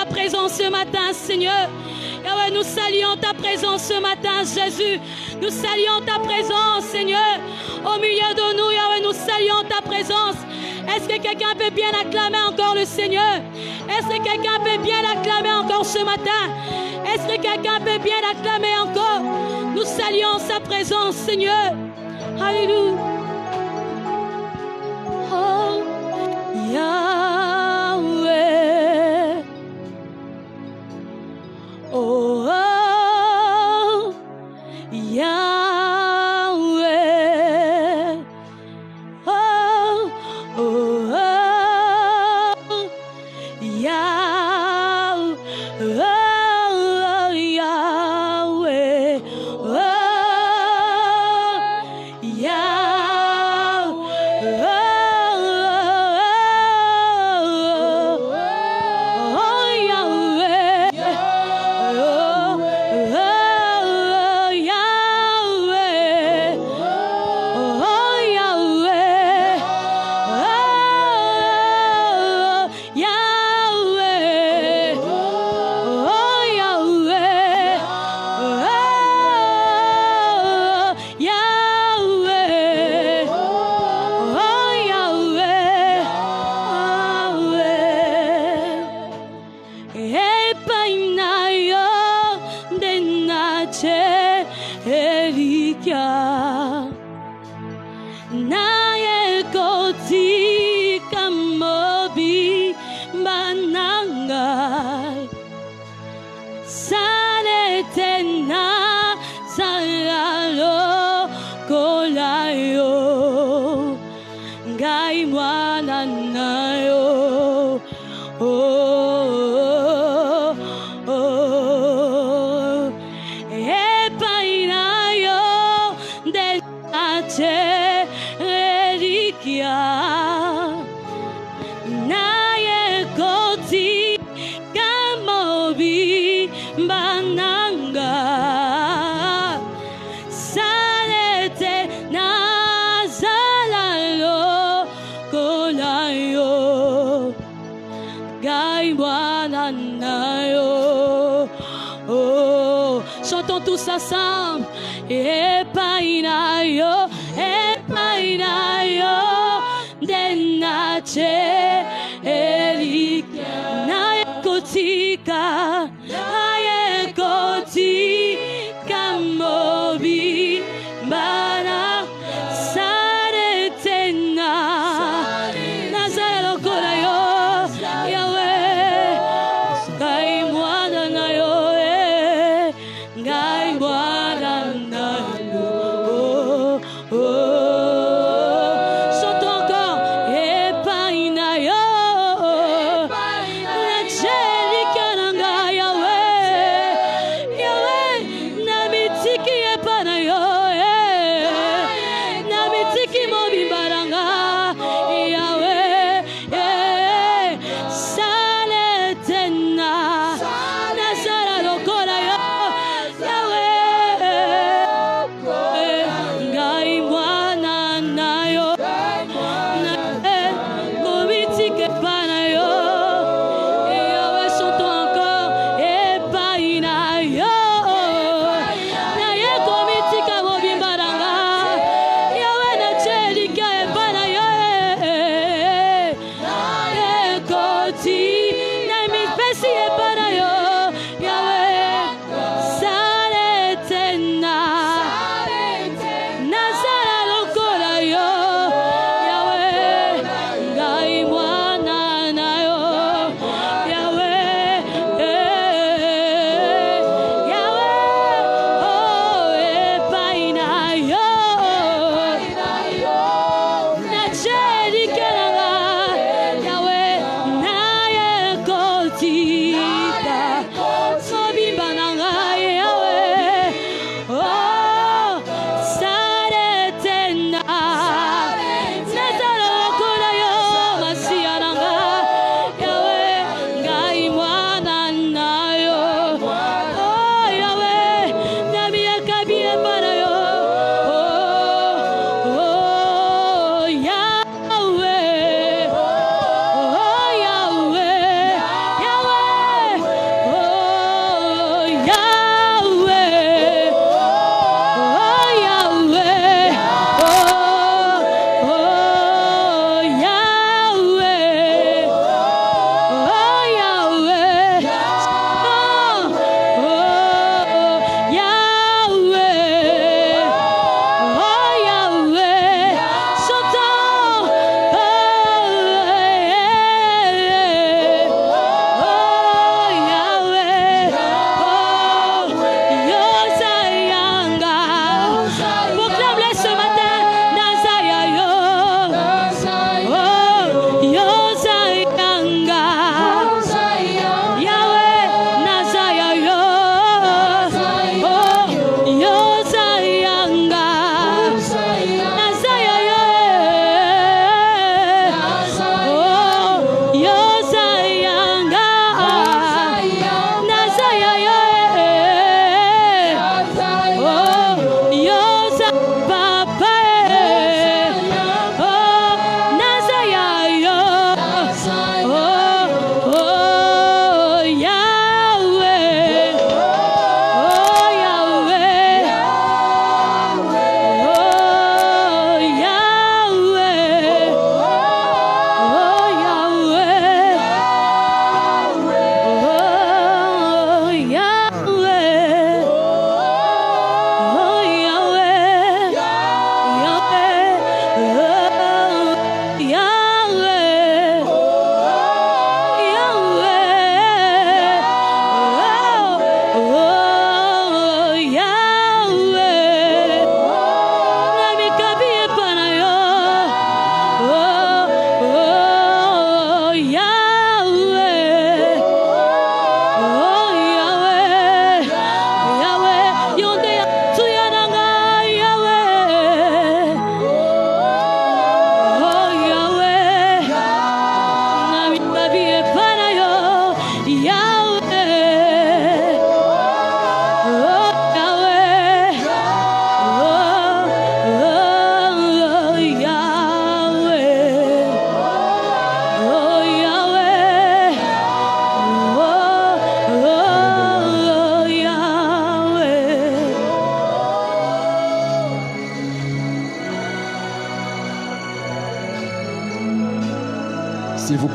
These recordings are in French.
ta présence ce matin, Seigneur. Yahweh, nous saluons ta présence ce matin, Jésus. Nous saluons ta présence, Seigneur. Au milieu de nous, Yahweh, nous saluons ta présence. Est-ce que quelqu'un peut bien acclamer encore le Seigneur? Est-ce que quelqu'un peut bien acclamer encore ce matin? Est-ce que quelqu'un peut bien acclamer encore? Nous saluons sa présence, Seigneur. Alléluia. Oh, Yahweh. Oh, oh, Yahweh. Oh, oh, oh, Yahweh. Oh, Yahweh. Oh, naye kotika mobi banangai salete na salalo kolayo ngai mwana nayo oh, oh, epai nayo denache reliquia naye koti kamobi bananga salete nazalalo kolayo gai mwana nayo oh, chantons tous ensemble epai nayo denache elikia naye kotika mobi bana saretena nazalo kolayo Yahweh gai mwana nayo gai mwana nayo oh, oh. Saletena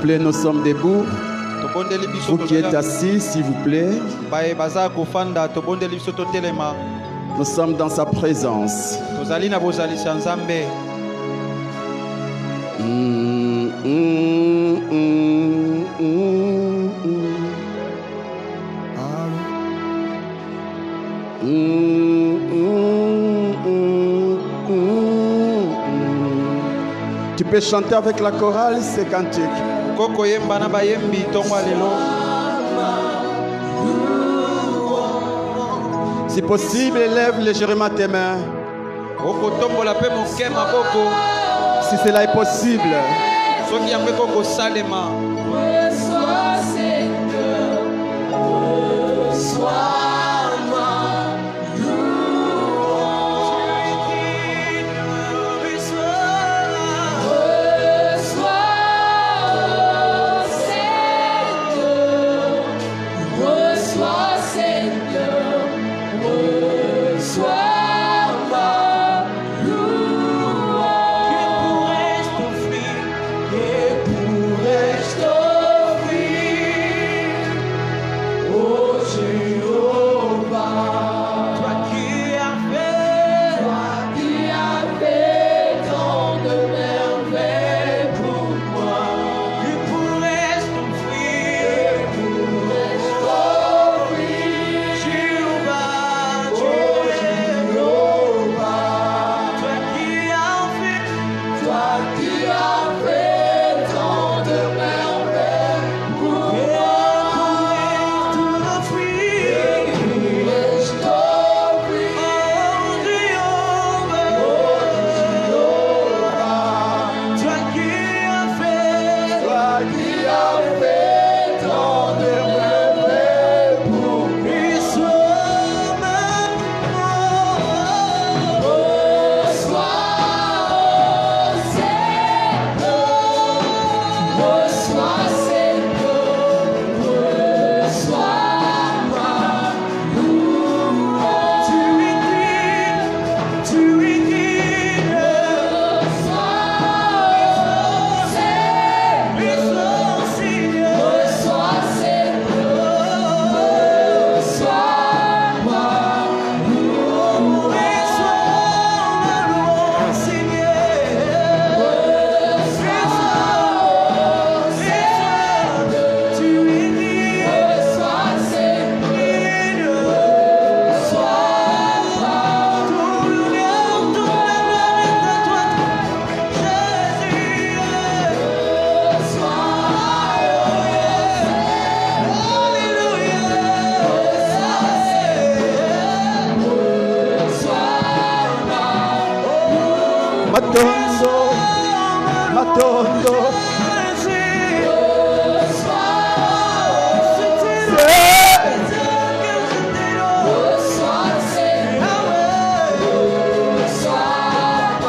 plaît, nous sommes debout. Vous qui êtes assis, s'il vous plaît. Nous sommes dans sa présence. Tu peux chanter avec la chorale ces cantiques. Si possible, élève légèrement tes mains. Si cela est possible.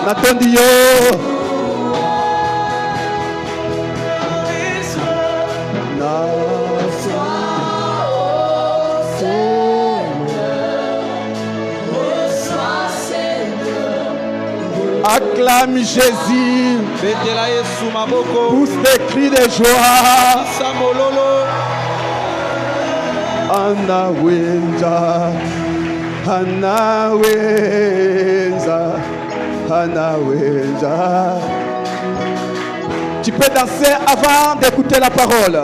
Matondio. Acclame Jésus. Pousse des cris de joie. Anaweza, anaweza, anaweza. Tu peux danser avant d'écouter la parole.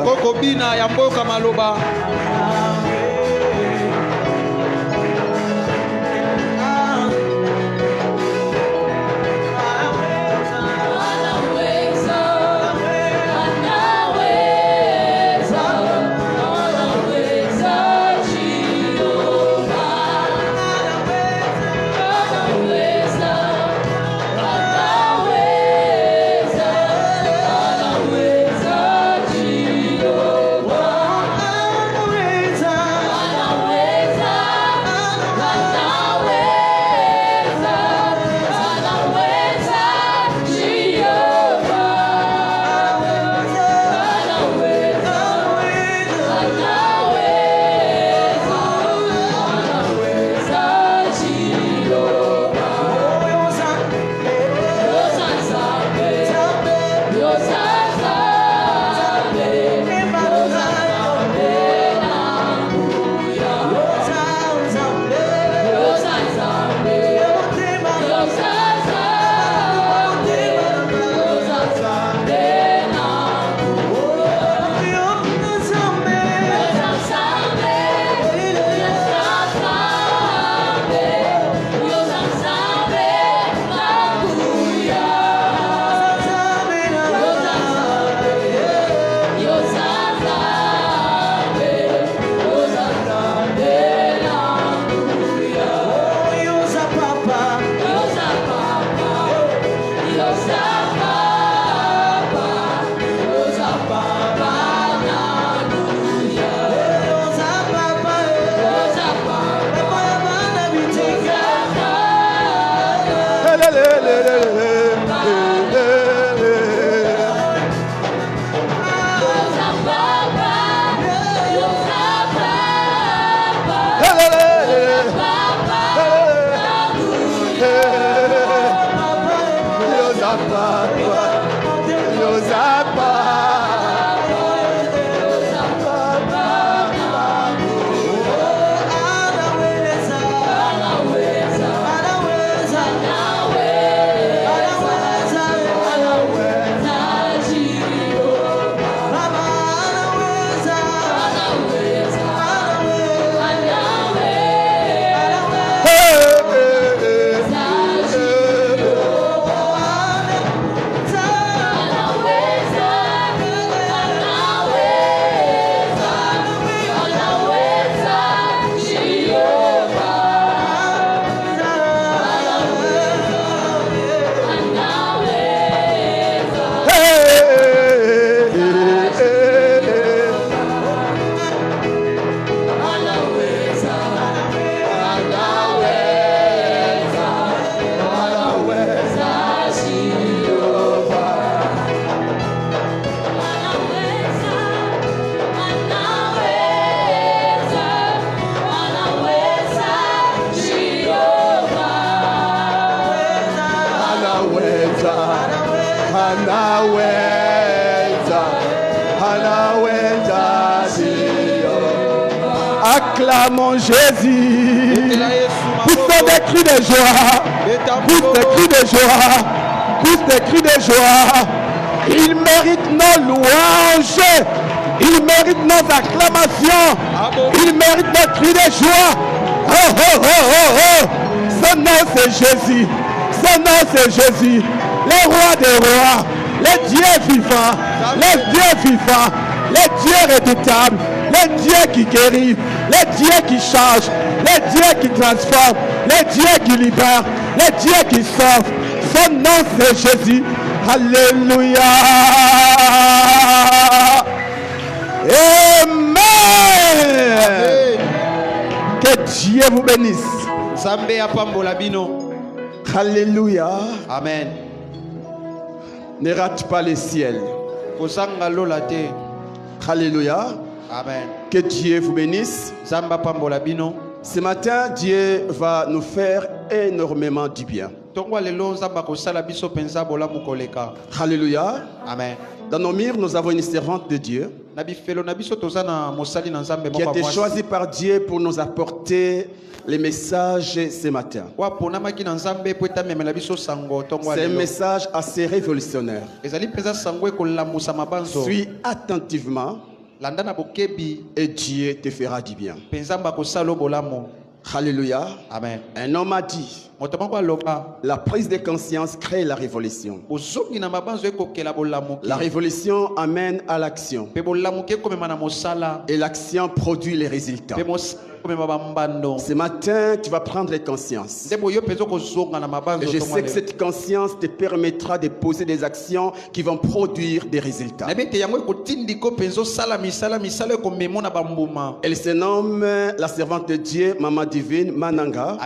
Acclamons Jésus. Poussons des cris de joie. Pousse des cris de joie. Pousse des cris de joie. Il mérite nos louanges. Il mérite nos acclamations. Il mérite nos cris de joie. Oh, oh, oh, oh, oh. Son nom c'est Jésus. Son nom c'est Jésus. Le roi des rois. Le Dieu vivant. Le Dieu vivant. Le Dieu redoutable. Le Dieu qui guérit. Le Dieu qui change. Le Dieu qui transforme. Le Dieu qui libère. Le Dieu qui sauve. Son nom c'est Jésus. Alléluia. Amen. Que Dieu vous bénisse. Alléluia. Amen. Ne rate pas le ciel. Alléluia. Amen. Que Dieu vous bénisse. Ce matin, Dieu va nous faire énormément du bien. Alléluia. Amen. Dans nos murs, nous avons une servante de Dieu qui a été choisie par Dieu pour nous apporter les messages ce matin. C'est un message assez révolutionnaire. Suis attentivement et Dieu te fera du bien. Alléluia. Amen. Un homme a dit, la prise de conscience crée la révolution. La révolution amène à l'action. Et l'action produit les résultats. Ce matin, tu vas prendre conscience. Et je sais que cette conscience te permettra de poser des actions qui vont produire des résultats. Elle se nomme la servante de Dieu, Maman Divine Mananga.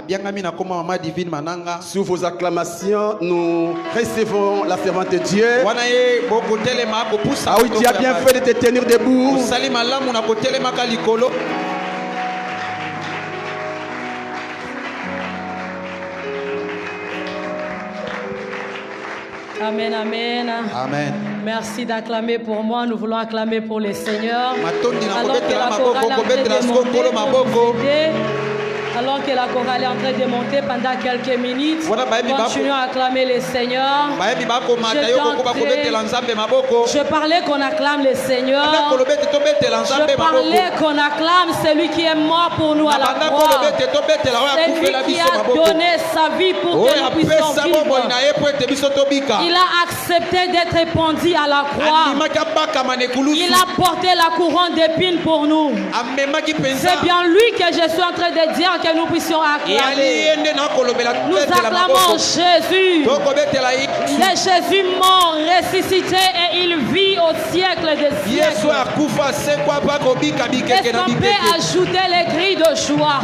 Sous vos acclamations, nous recevons la servante de Dieu. Ah oui, tu as bien fait de te tenir debout. Amen, amen. Amen. Merci d'acclamer pour moi. Nous voulons acclamer pour les seigneurs. Alors que la chorale est en train de monter pendant quelques minutes, continuons à acclamer les seigneurs. Je parlais qu'on acclame les seigneurs. Je parlais qu'on acclame celui qui est mort pour nous à la croix. Celui qui a donné sa vie pour que nous puissions vivre. Il a accepté d'être pendu à la croix. Il a porté la couronne d'épines pour nous. C'est bien lui que je suis en train de dire que nous puissions acclamer. Nous acclamons Jésus. C'est Jésus mort, ressuscité et il vit au siècle des siècles. Est-ce qu'on peut ajouter les cris de joie?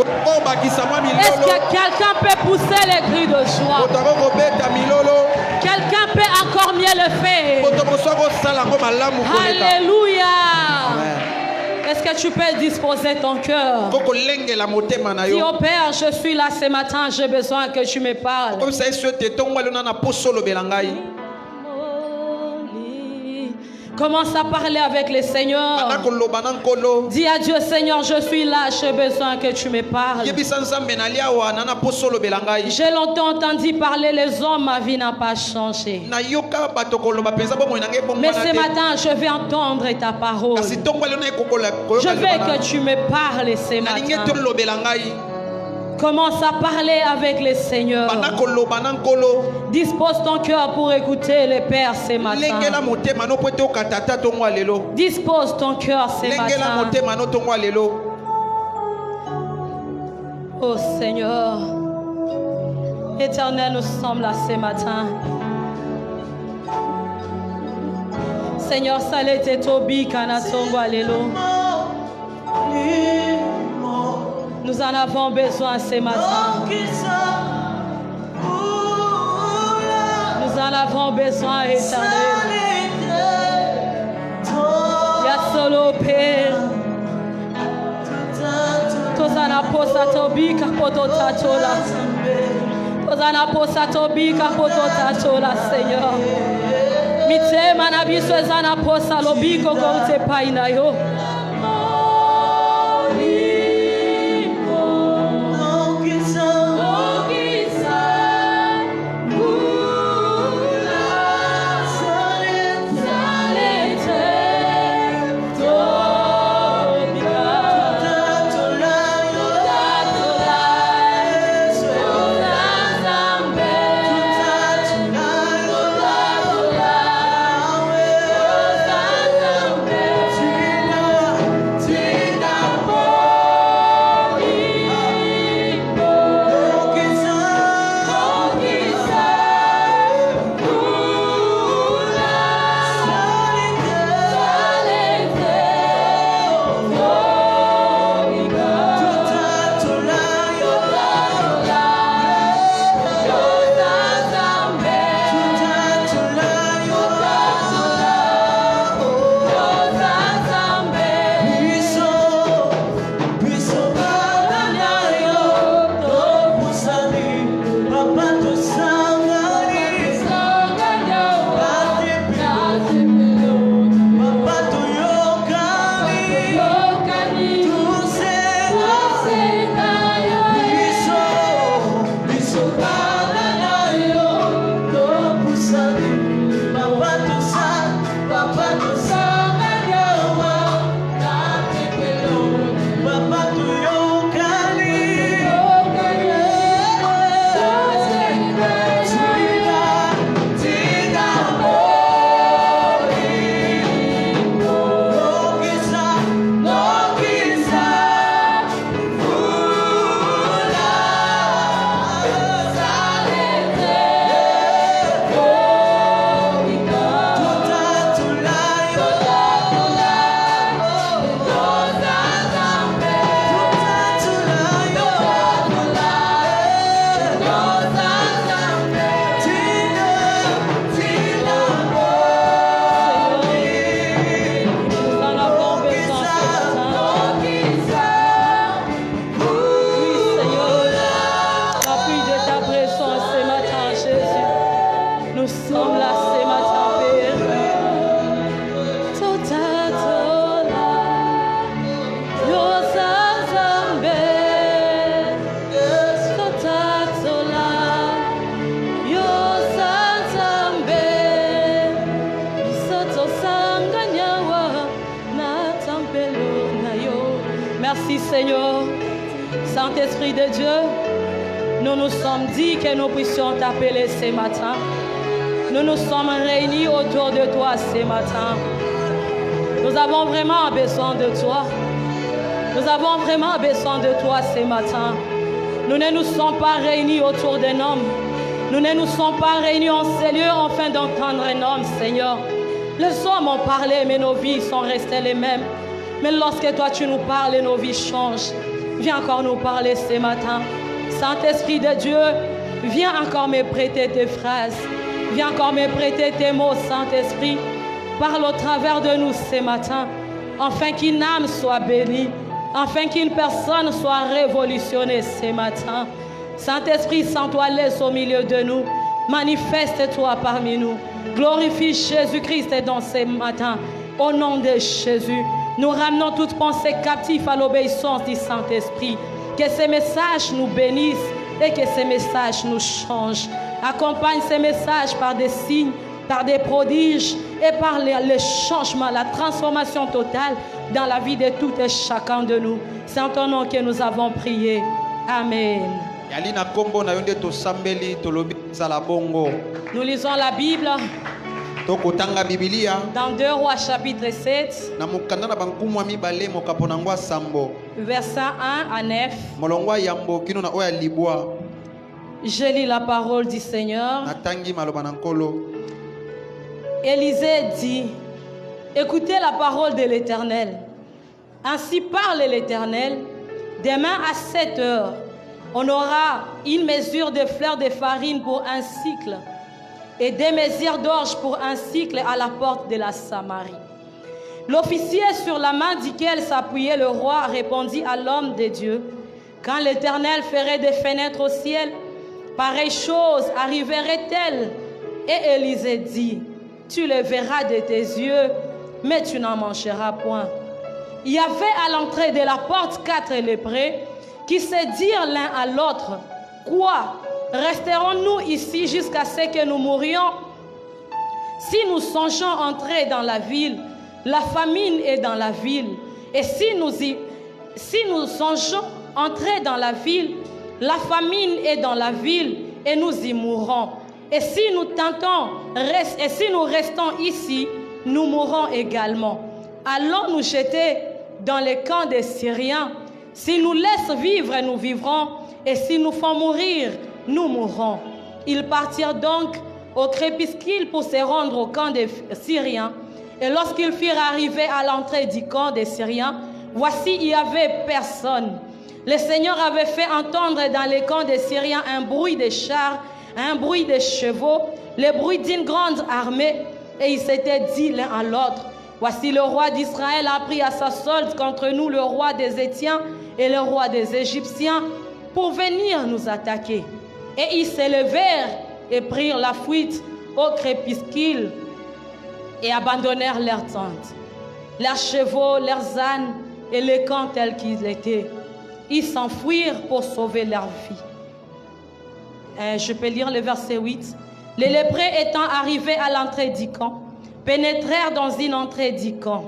Est-ce que quelqu'un peut pousser les cris de joie? Quelqu'un peut encore mieux le faire? Alléluia. Est-ce que tu peux disposer ton cœur? Dis au Père, je suis là ce matin, j'ai besoin que tu me parles. Commence à parler avec le Seigneur. Dis à Dieu, Seigneur, je suis là, j'ai besoin que tu me parles. J'ai longtemps entendu parler les hommes, ma vie n'a pas changé. Mais ce matin, je vais entendre ta parole. Je veux que tu me parles ce matin. Commence à parler avec le Seigneur. Dispose ton cœur pour écouter le Père ce matin. Dispose ton cœur ce matin. Oh Seigneur, Éternel, nous sommes là ce matin. Seigneur, salete tobi kanatongo alelo. Nous en avons besoin ce matin. Nous en avons besoin, Éternel. Ya solo Père. Tozana posa tobika potota tola. Tozana posa tobika potota tola, Seigneur. Mitema na biso ezana posa lobiko kote paina yo. Saint-Esprit de Dieu, nous nous sommes dit que nous puissions t'appeler ce matin. Nous nous sommes réunis autour de toi ce matin. Nous avons vraiment besoin de toi. Nous avons vraiment besoin de toi ce matin. Nous ne nous sommes pas réunis autour d'un homme. Nous ne nous sommes pas réunis en ces lieux afin d'entendre un homme, Seigneur. Les hommes ont parlé, mais nos vies sont restées les mêmes. Mais lorsque toi tu nous parles, nos vies changent. Viens encore nous parler ce matin. Saint-Esprit de Dieu, viens encore me prêter tes phrases. Viens encore me prêter tes mots, Saint-Esprit. Parle au travers de nous ce matin, afin qu'une âme soit bénie, afin qu'une personne soit révolutionnée ce matin. Saint-Esprit, sens-toi laisse au milieu de nous. Manifeste-toi parmi nous. Glorifie Jésus-Christ dans ce matin. Au nom de Jésus, nous ramenons toute pensée captive à l'obéissance du Saint-Esprit. Que ces messages nous bénissent et que ces messages nous changent. Accompagne ces messages par des signes, par des prodiges et par les changements, la transformation totale dans la vie de tout et chacun de nous. C'est en ton nom que nous avons prié. Amen. Nous lisons la Bible dans 2 Rois chapitre 7, versets 1 à 9. Je lis la parole du Seigneur. Élisée dit, écoutez la parole de l'Éternel. Ainsi parle l'Éternel, demain à 7 heures, on aura une mesure de fleurs de farine pour un cycle et 2 mesures d'orge pour un cycle à la porte de la Samarie. L'officier sur la main duquel s'appuyait le roi répondit à l'homme de Dieu, quand l'Éternel ferait des fenêtres au ciel, pareille chose arriverait-elle? Et Élisée dit, tu le verras de tes yeux, mais tu n'en mangeras point. Il y avait à l'entrée de la porte 4 lépreux qui se dirent l'un à l'autre, quoi? Resterons-nous ici jusqu'à ce que nous mourions? Si nous songeons entrer dans la ville, la famine est dans la ville. Et si nous songeons entrer dans la ville, la famine est dans la ville et nous y mourrons. Et si nous restons ici, nous mourrons également. Allons nous jeter dans les camps des Syriens. S'ils nous laissent vivre, nous vivrons. Et s'ils nous font mourir, nous mourrons. Ils partirent donc au crépuscule pour se rendre au camp des Syriens. Et lorsqu'ils furent arrivés à l'entrée du camp des Syriens, voici, il n'y avait personne. Le Seigneur avait fait entendre dans les camps des Syriens un bruit de chars, un bruit de chevaux, le bruit d'une grande armée. Et ils s'étaient dit l'un à l'autre, voici le roi d'Israël a pris à sa solde contre nous le roi des Étiens et le roi des Égyptiens pour venir nous attaquer. Et ils s'élevèrent et prirent la fuite au crépuscule et abandonnèrent leurs tentes, leurs chevaux, leurs ânes et les camps tels qu'ils étaient. Ils s'enfuirent pour sauver leur vie. Je peux lire le verset 8. Les lépreux étant arrivés à l'entrée du camp, pénétrèrent dans une entrée du camp.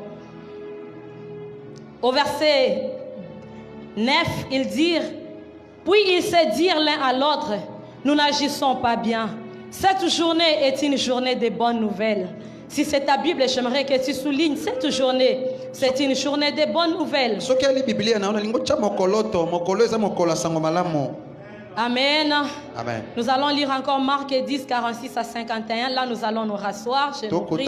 Au verset 9, ils dirent, puis ils se dirent l'un à l'autre, nous n'agissons pas bien. Cette journée est une journée de bonnes nouvelles. Si c'est ta Bible, j'aimerais que tu soulignes cette journée. C'est une journée de bonnes nouvelles. Amen. Amen. Nous allons lire encore Marc 10, 46 à 51. Là, nous allons nous rasseoir. Je vous prie.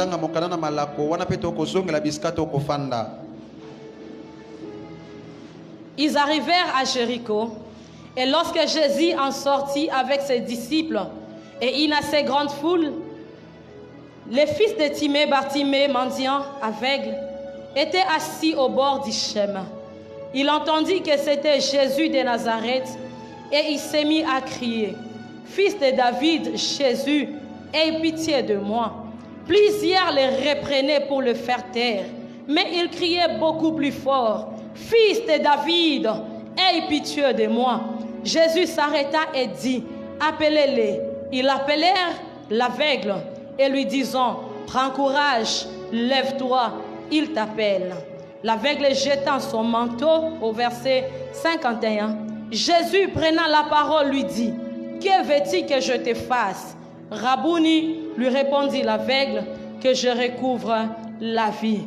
Ils arrivèrent à Jéricho. Et lorsque Jésus en sortit avec ses disciples et une assez grande foule, les fils de Timée, Bartimée, mendiant, aveugle, étaient assis au bord du chemin. Il entendit que c'était Jésus de Nazareth et il s'est mis à crier, « Fils de David, Jésus, aie pitié de moi. » Plusieurs les reprenaient pour le faire taire, mais il criait beaucoup plus fort, « Fils de David, aie pitié de moi. » Jésus s'arrêta et dit, « Appelez-les. » Ils appelèrent l'aveugle et lui disant, « Prends courage, lève-toi, il t'appelle. » L'aveugle jetant son manteau au verset 51. Jésus prenant la parole lui dit, « Que veux-tu que je te fasse ?» Rabouni lui répondit l'aveugle, « Que je recouvre la vie. »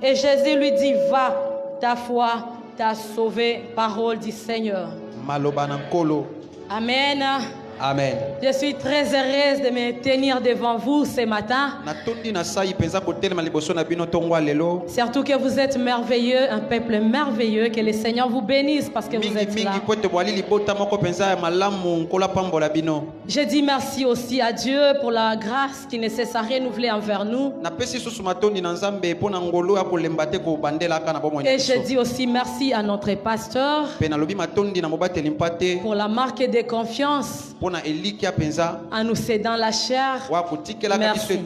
Et Jésus lui dit, « Va, ta foi t'a sauvé. » Parole du Seigneur. Amen. Amen. Je suis très heureuse de me tenir devant vous ce matin. Surtout que vous êtes merveilleux, un peuple merveilleux. Que le Seigneur vous bénisse parce que vous êtes là. Je dis merci aussi à Dieu pour la grâce qui ne cesse à renouveler envers nous. Et je dis aussi merci à notre pasteur pour la marque de confiance en nous cédant la chair. Merci.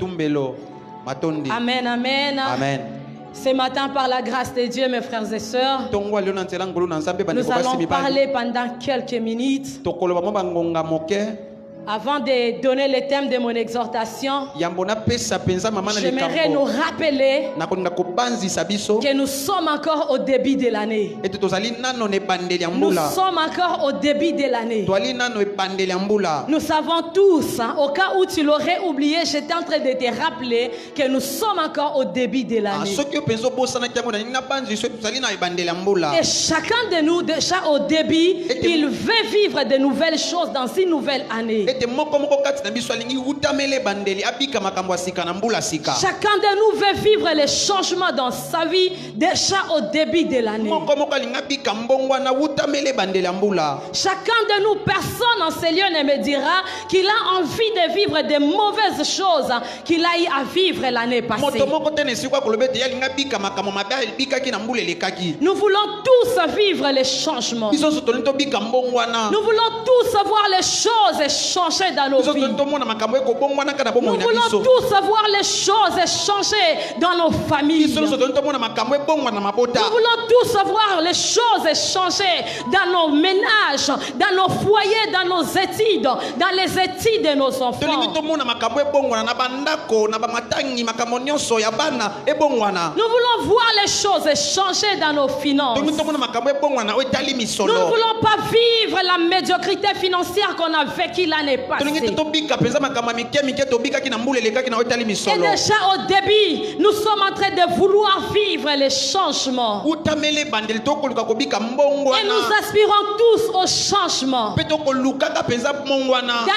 Amen, amen. Amen. Ce matin, par la grâce de Dieu, mes frères et sœurs, nous allons parler pendant quelques minutes. Avant de donner le thème de mon exhortation, j'aimerais nous rappeler que nous sommes encore au début de l'année. Nous sommes encore au début de l'année. Nous savons tous, au cas où tu l'aurais oublié, j'étais en train de te rappeler que nous sommes encore au début de l'année. Et chacun de nous, déjà au début, il veut vivre de nouvelles choses dans une nouvelle année. Chacun de nous veut vivre les changements dans sa vie déjà au début de l'année. Chacun de nous, personne en ce lieu ne me dira qu'il a envie de vivre de mauvaises choses qu'il a eu à vivre l'année passée. Nous voulons tous vivre les changements. Nous voulons tous voir les choses changer dans nos vies. Nous voulons tous voir les choses changer dans nos familles. Nous voulons tous voir les choses changer dans nos ménages, dans nos foyers, dans nos études, dans les études de nos enfants. Nous voulons voir les choses changer dans nos finances. Nous ne voulons pas vivre la médiocrité financière qu'on a vécue l'année passée. Et déjà au début, nous sommes en train de vouloir vivre les changements. Et nous aspirons tous au changement. Dans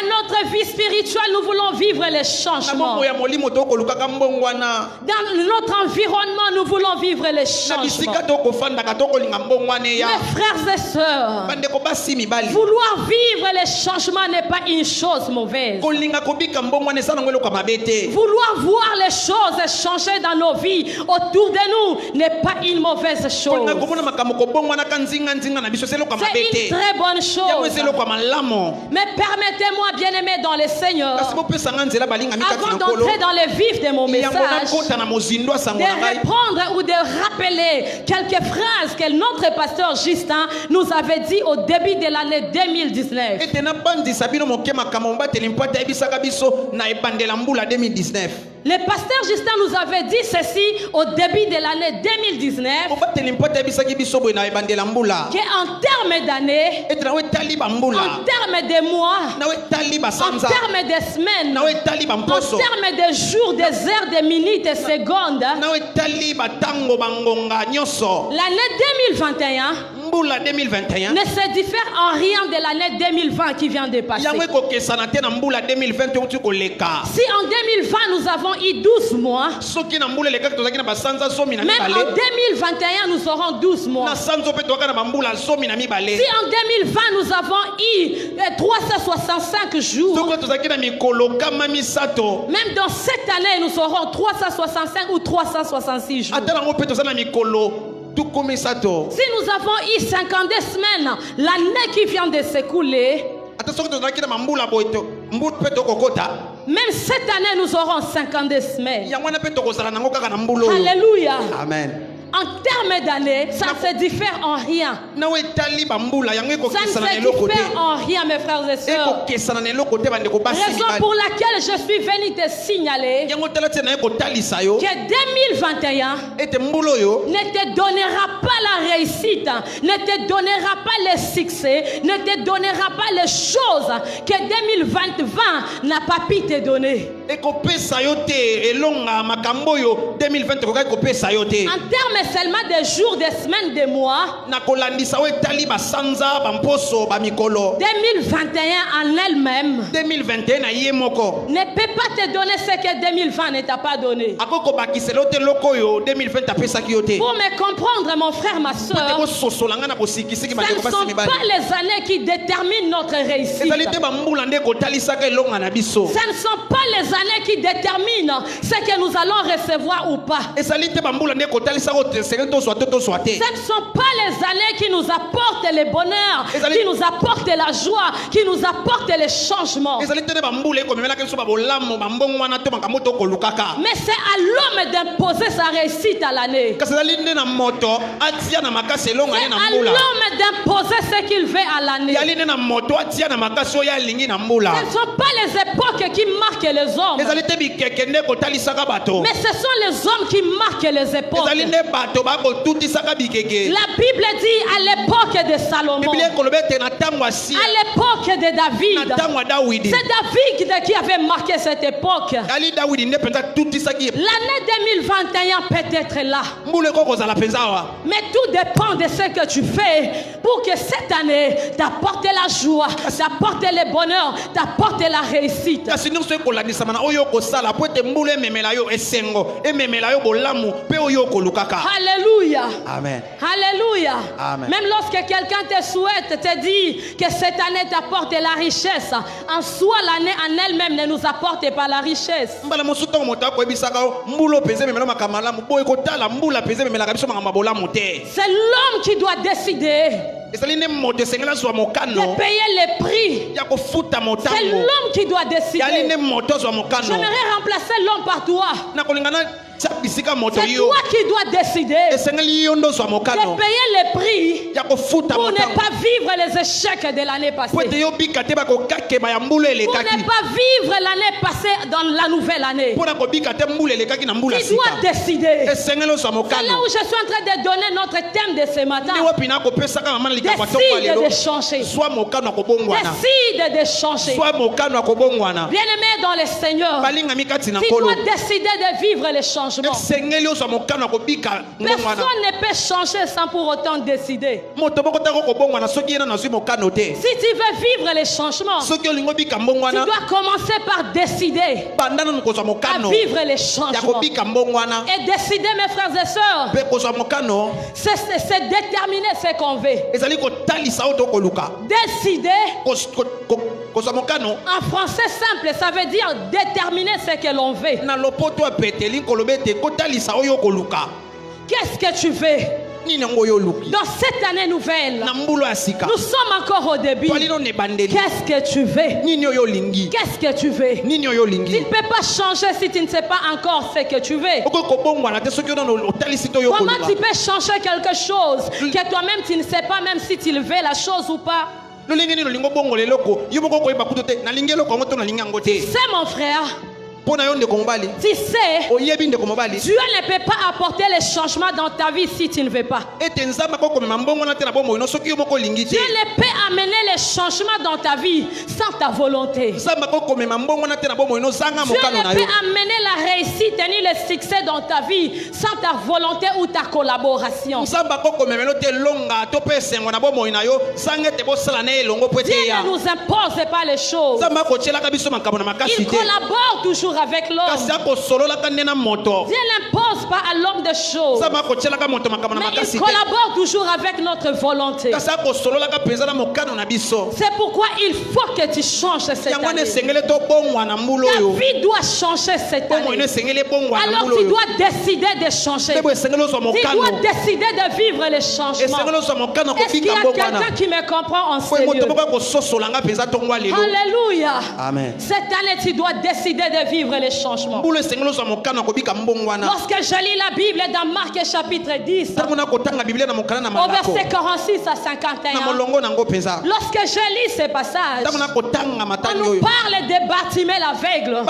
notre vie spirituelle, nous voulons vivre les changements. Dans notre environnement, nous voulons vivre les changements. Mes frères et sœurs, vouloir vivre les changements n'est pas une chose mauvaise. Vouloir voir les choses changer dans nos vies autour de nous n'est pas une mauvaise chose. C'est une très bonne chose. Mais permettez-moi, bien-aimés dans le Seigneur, avant d'entrer dans le vif de mon message, de répondre ou de rappeler quelques phrases que notre pasteur Justin nous avait dit au début de l'année 2019. Le pasteur Justin nous avait dit ceci au début de l'année 2019, qu'en termes d'années, en termes de mois, en termes de semaines, en termes de jours, des heures, des minutes, des secondes, l'année 2021 ne se diffère en rien de l'année 2020 qui vient de passer. Si en 2020 nous avons eu 12 mois, même en 2021 nous aurons 12 mois. Si en 2020 nous avons eu 365 jours, même dans cette année nous aurons 365 ou 366 jours. Si nous avons eu 52 semaines, l'année qui vient de s'écouler, même cette année nous aurons 52 semaines. Alléluia. Amen. En En termes d'années, ça ne se diffère en rien. Ça ne se diffère en rien, mes frères et sœurs. Raison pour laquelle je suis venu te signaler que 2021 ne te donnera pas la réussite, ne te donnera pas le succès, ne te donnera pas les choses que 2020 n'a pas pu te donner. En termes seulement des jours, des semaines, des mois, 2021 en elle-même ne peut pas te donner ce que 2020 ne t'a pas donné. Pour me comprendre, mon frère, ma soeur, ce ne sont pas les années qui déterminent notre réussite. Ce ne sont pas les années qui déterminent ce que nous allons recevoir ou pas. Ce ne sont pas les années qui nous apportent le bonheur, qui nous apportent la joie, qui nous apportent les changements. Mais c'est à l'homme d'imposer sa réussite à l'année. C'est à l'homme d'imposer ce qu'il veut à l'année. Ce ne sont pas les époques qui marquent les hommes, mais ce sont les hommes qui marquent les époques. La Bible dit à l'époque de Salomon, à l'époque de David, c'est David qui avait marqué cette époque. L'année 2021 peut être là, mais tout dépend de ce que tu fais pour que cette année t'apporte la joie, t'apporte le bonheur, t'apporte la réussite. Alléluia. Amen. Alléluia. Amen. Même lorsque quelqu'un te souhaite, te dit que cette année t'apporte la richesse, en soi l'année en elle-même ne nous apporte pas la richesse. C'est l'homme qui doit décider de payer les prix. C'est l'homme qui doit décider. J'aimerais remplacer l'homme par toi. C'est toi qui dois décider de payer les prix pour ne pas vivre les échecs de l'année passée. Pour ne pas vivre l'année passée dans la nouvelle année. Tu dois décider. C'est là où je suis en train de donner notre thème de ce matin. Décide de changer. Décide de changer. Bien-aimé dans le Seigneur, tu dois décider de vivre les changements. Personne ne peut changer sans pour autant décider. Si tu veux vivre les changements, tu dois commencer par décider à vivre les changements. Et décider, mes frères et sœurs, c'est déterminer ce qu'on veut. Décider, en français simple, ça veut dire déterminer ce que l'on veut. Qu'est-ce que tu veux? Dans cette année nouvelle, nous sommes encore au début. Qu'est-ce que tu veux? Qu'est-ce que tu veux? Tu ne peux pas changer si tu ne sais pas encore ce que tu veux. Comment tu peux changer quelque chose que toi-même tu ne sais pas même si tu veux la chose ou pas? C'est mon frère. Tu sais, Dieu ne peut pas apporter les changements dans ta vie si tu ne veux pas. Dieu ne peut amener les changements dans ta vie sans ta volonté. Dieu ne peut amener la réussite ni le succès dans ta vie sans ta volonté ou ta collaboration. Dieu ne nous impose pas les choses. Il collabore toujours avec l'homme. Dieu n'impose pas à l'homme des choses, mais il collabore toujours avec notre volonté. C'est pourquoi il faut que tu changes cette année. Ta vie doit changer cette année. Alors tu dois décider de changer. Tu dois décider de vivre les changements. Est-ce qu'il y a quelqu'un qui me comprend en sérieux? Alléluia. Amen. Cette année tu dois décider de vivre les changements. Lorsque j'ai lis la Bible dans Marc chapitre 10, au verset 46 à 51. Lorsque je lis ce passage, on nous parle de Bartimée l'aveugle.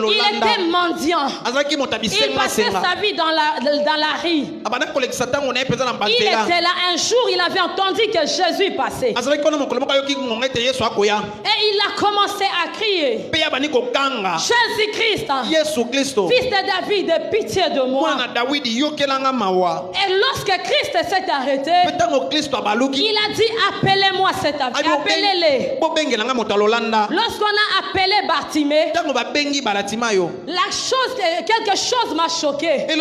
Il était mendiant. Il passait sa vie dans la rue. Il était là un jour, il avait entendu que Jésus passait. Et il a commencé à crier, Jésus-Christ, fils de David, pitié de moi. Et lorsque Christ s'est arrêté, il a dit, appelez-moi cet aveugle, appelez-les. Lorsqu'on a appelé Bartimée, quelque chose m'a choqué. La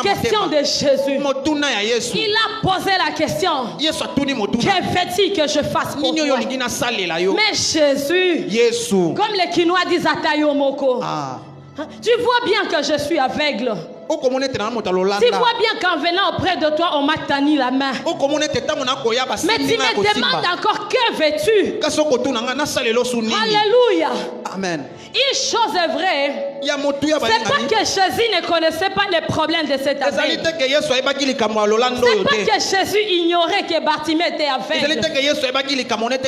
question de Jésus. Il a posé la question, que veux-tu que je fasse pour toi? Mais Jésus, comme les Quinois disent à Tayomoko, tu vois bien que je suis aveugle. Tu vois bien qu'en venant auprès de toi, on m'a tenu la main. Mais tu me demandes encore, que veux-tu? Alléluia. Amen. Une chose est vraie, c'est pas que Jésus ne connaissait pas les problèmes de cet aveugle. C'est pas que Jésus ignorait que Bartimée était aveugle.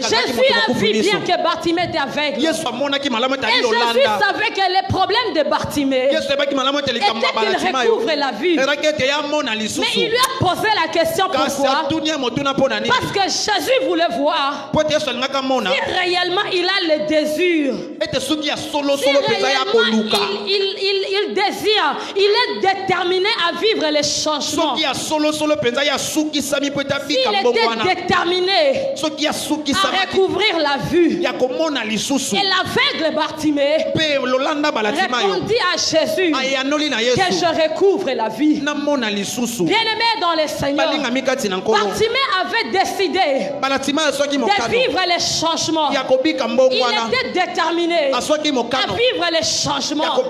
Jésus a vu bien que Bartimée était aveugle. Et Jésus savait que les problèmes de Bartimée étaient qu'il recouvre la vue. Mais il lui a posé la question pourquoi? Parce que Jésus voulait voir si réellement il a le désir. Si réellement il désire, il est déterminé à vivre les changements. S'il était déterminé à recouvrir la vue, et l'aveugle Bartimée répondit à Jésus que je recouvre la vie. Bien-aimé dans le Seigneur, Bartimée avait décidé de vivre les changements. Il était déterminé à vivre les changements. Tu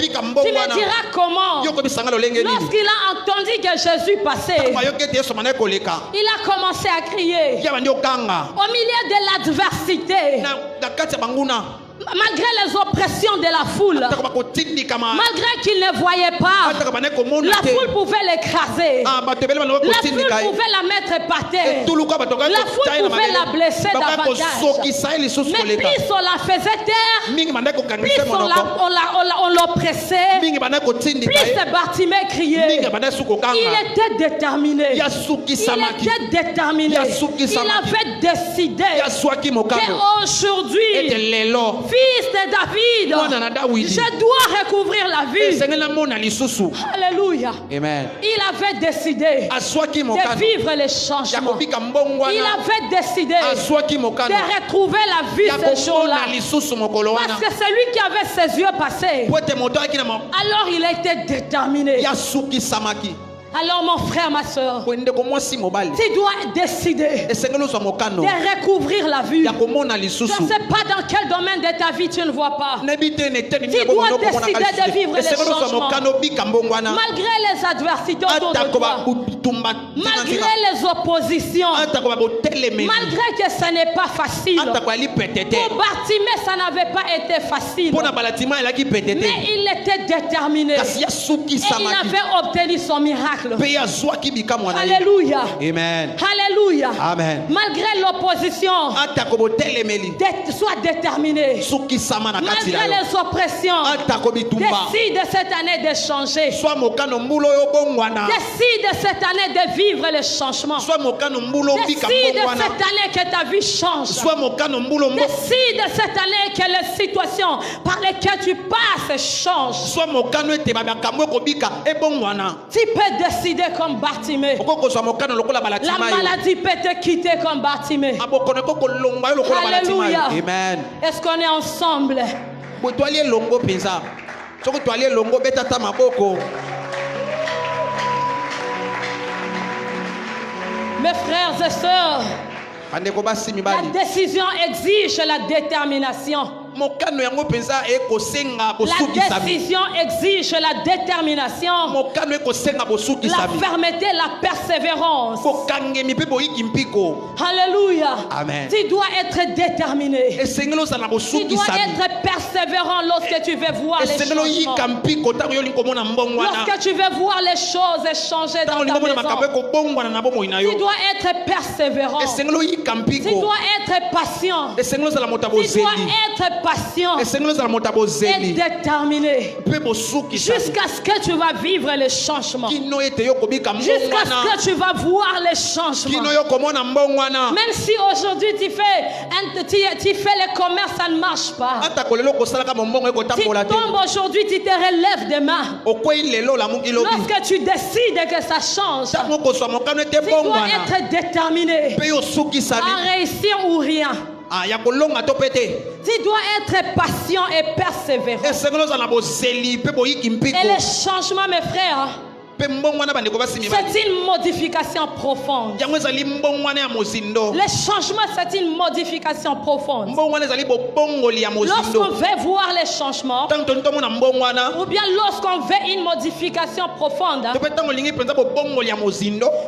me diras comment? Lorsqu'il a entendu que Jésus passait, il a commencé à crier au milieu de l'adversité. Malgré les oppressions de la foule, malgré qu'il ne voyait pas, la foule pouvait l'écraser, la foule pouvait la mettre par terre, la foule pouvait la blesser davantage. Mais plus on la faisait taire, plus on l'oppressait, plus Bartimée criait. Il était déterminé. Il avait décidé qu'aujourd'hui, fils de David, je dois recouvrir la vie. Alléluia. Amen. Il avait décidé de vivre les changements. Il avait décidé de retrouver la vie ce jour-là. Parce que c'est lui qui avait ses yeux passés. Alors il était déterminé. Alors mon frère, ma soeur, tu dois décider de recouvrir la vue. Je ne sais pas dans quel domaine de ta vie tu ne vois pas. Tu dois décider de vivre les changements. Malgré les adversités autour de toi, malgré les oppositions, malgré que ce n'est pas facile. Pour Bartimée, ça n'avait pas été facile. Mais il était déterminé. Et il avait obtenu son miracle. Alléluia. Amen. Alléluia. Amen. Malgré l'opposition, sois déterminé. Malgré les oppressions, décide cette année de changer. Décide cette année de vivre les changements. Décide cette année que ta vie change. Décide cette année que les situations par lesquelles tu passes changent. Tu peux décider comme Bartimée. La maladie peut te quitter comme Bartimée. Alléluia. Amen. Est-ce qu'on est ensemble? Mes frères et sœurs, la décision exige la détermination. La décision exige la détermination, la fermeté, la persévérance. Alléluia. Amen. Tu dois être déterminé. Tu dois être persévérant lorsque tu veux voir les changements. Lorsque tu veux voir les choses changer dans ta maison, tu dois être persévérant. Tu dois être patient. Tu dois être patient et déterminé jusqu'à ce que tu vas vivre les changements. Jusqu'à ce que tu vas voir les changements. Même si aujourd'hui tu fais le commerce, ça ne marche pas. Tu tombes aujourd'hui, tu te relèves demain. Lorsque tu décides que ça change, tu dois être déterminé à réussir ou rien. Tu dois être patient et persévérant. Et les changements, mes frères, c'est une modification profonde. Les changements, c'est une modification profonde. Lorsqu'on veut voir les changements, ou bien lorsqu'on veut une modification profonde,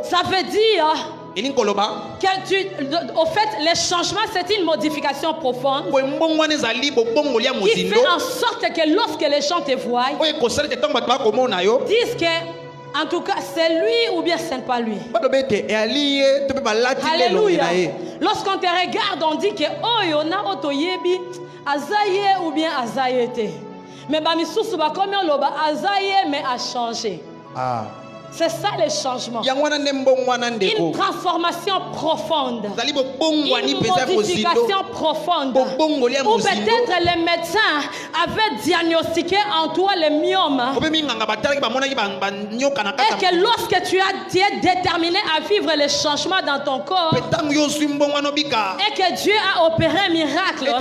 ça veut dire au fait, les changements, c'est une modification profonde qui fait en sorte que lorsque les gens te voient, disent que en tout cas, c'est lui ou bien ce n'est pas lui. Alléluia. Lorsqu'on te regarde, on dit que oh, y en a otoyebi azaye ou bien azayete. Mais bamisousu ba comme on loba azaye mais a changé. C'est ça le changement. Une transformation profonde. Une modification profonde. Ou peut-être les médecins avaient diagnostiqué en toi le myome. Et que lorsque tu es déterminé à vivre les changements dans ton corps, et que Dieu a opéré un miracle,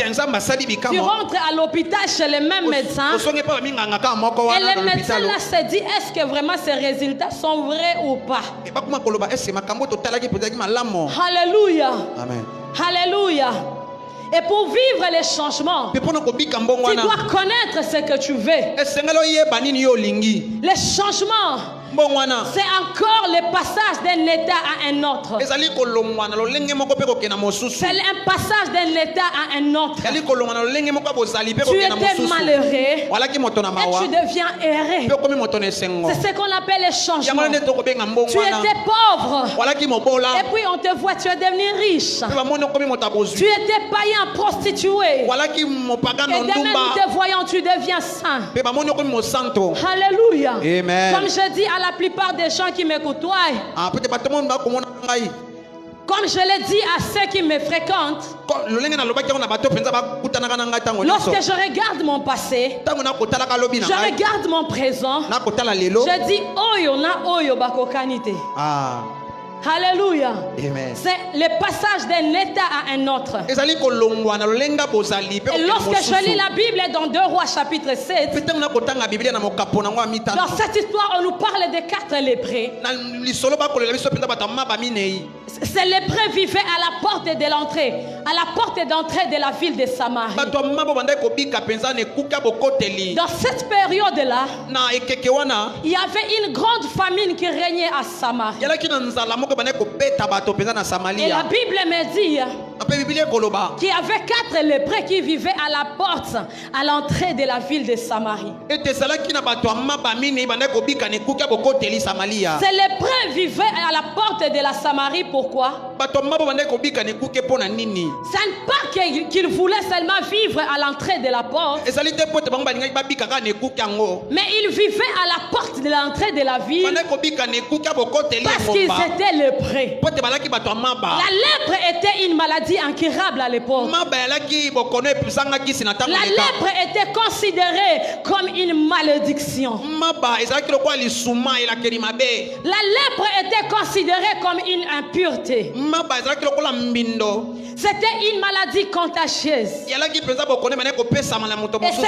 tu rentres à l'hôpital chez les mêmes médecins. Et les médecins là se disent, est-ce que vraiment ces résultats sont vrais ou pas? Alléluia. Amen. Alléluia. Et pour vivre les changements, tu dois connaître ce que tu veux. Les changements, c'est encore le passage d'un état à un autre. C'est un passage d'un état à un autre. Tu étais malheureux et tu deviens heureux. C'est ce qu'on appelle les changements. Tu étais pauvre et puis on te voit, tu es devenu riche. Tu étais païen, prostitué, et demain nous te voyons, tu deviens saint. Alléluia. Amen. Comme je dis à la plupart des gens qui m'écoutent, comme je l'ai dit à ceux qui me fréquentent, lorsque je regarde mon passé, je regarde mon présent, je dis oyo na oyo bakokanite. Alléluia. Amen. C'est le passage d'un état à un autre. Et lorsque je lis la Bible dans 2 Rois chapitre 7, dans cette histoire on nous parle de 4 lépreux. Ces lépreux vivaient à la porte de l'entrée, à la porte d'entrée de la ville de Samarie. Dans cette période-là, il y avait une grande famine qui régnait à Samarie. Et la Bible me dit qu'il y avait 4 lépreux qui vivaient à la porte, à l'entrée de la ville de Samarie. Ces lépreux vivaient à la porte de la Samarie. Pourquoi? Ce n'est pas qu'ils voulaient seulement vivre à l'entrée de la porte, mais ils vivaient à la porte de l'entrée de la ville parce qu'ils étaient lépreux. La lèpre était une maladie incurable à l'époque. La lèpre était considérée comme une malédiction. La lèpre était considérée comme une impureté. C'était une maladie contagieuse. Et ce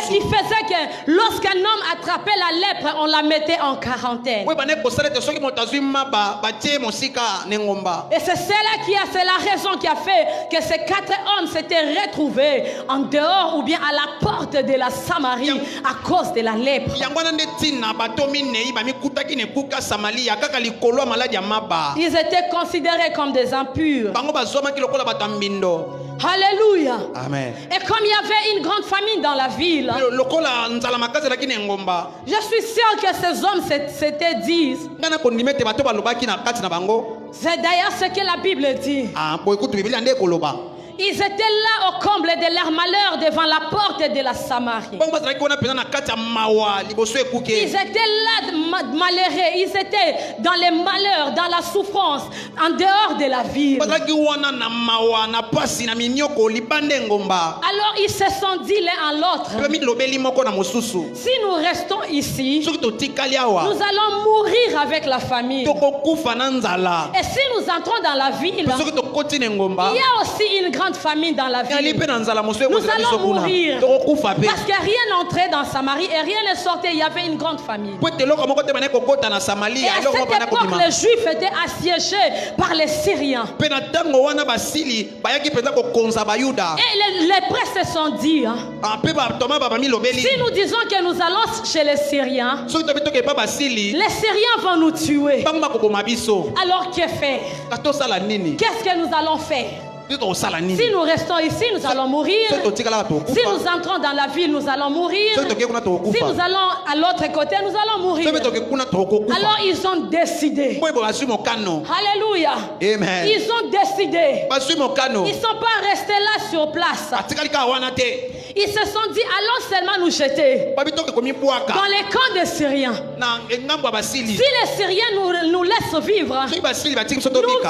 qui faisait que lorsqu'un homme attrapait la lèpre, on la mettait en quarantaine. Et c'est la raison qui a fait que ces 4 hommes s'étaient retrouvés en dehors ou bien à la porte de la Samarie à cause de la lèpre. Ils étaient considérés comme des impurs. Alléluia. Amen. Et comme il y avait une grande famine dans la ville, je suis sûr que ces hommes s'étaient dit. C'est d'ailleurs ce que la Bible dit. Ils étaient là au comble de leur malheur devant la porte de la Samarie. Ils étaient là malheureux. Ils étaient dans les malheurs, dans la souffrance, en dehors de la ville. Alors ils se sont dit l'un à l'autre, si nous restons ici, nous allons mourir avec la famine. Et si nous entrons dans la ville, il y a aussi une grande famine dans la ville. Nous allons mourir. Parce que rien n'entrait dans Samarie et rien ne sortait. Il y avait une grande famine. Et à cette époque, les Juifs étaient assiégés par les Syriens. Et les prêtres se sont dit, si nous disons que nous allons chez les Syriens, les Syriens vont nous tuer. Alors que faire? Qu'est-ce que nous allons faire? Si nous restons ici, nous allons mourir. Si nous entrons dans la ville, nous allons mourir. Si nous allons à l'autre côté, nous allons mourir. Alors ils ont décidé. Alléluia. Amen. Ils ont décidé. Ils ne sont pas restés là sur place. Ils se sont dit, allons seulement nous jeter dans les camps des Syriens. Si les Syriens nous laissent vivre, nous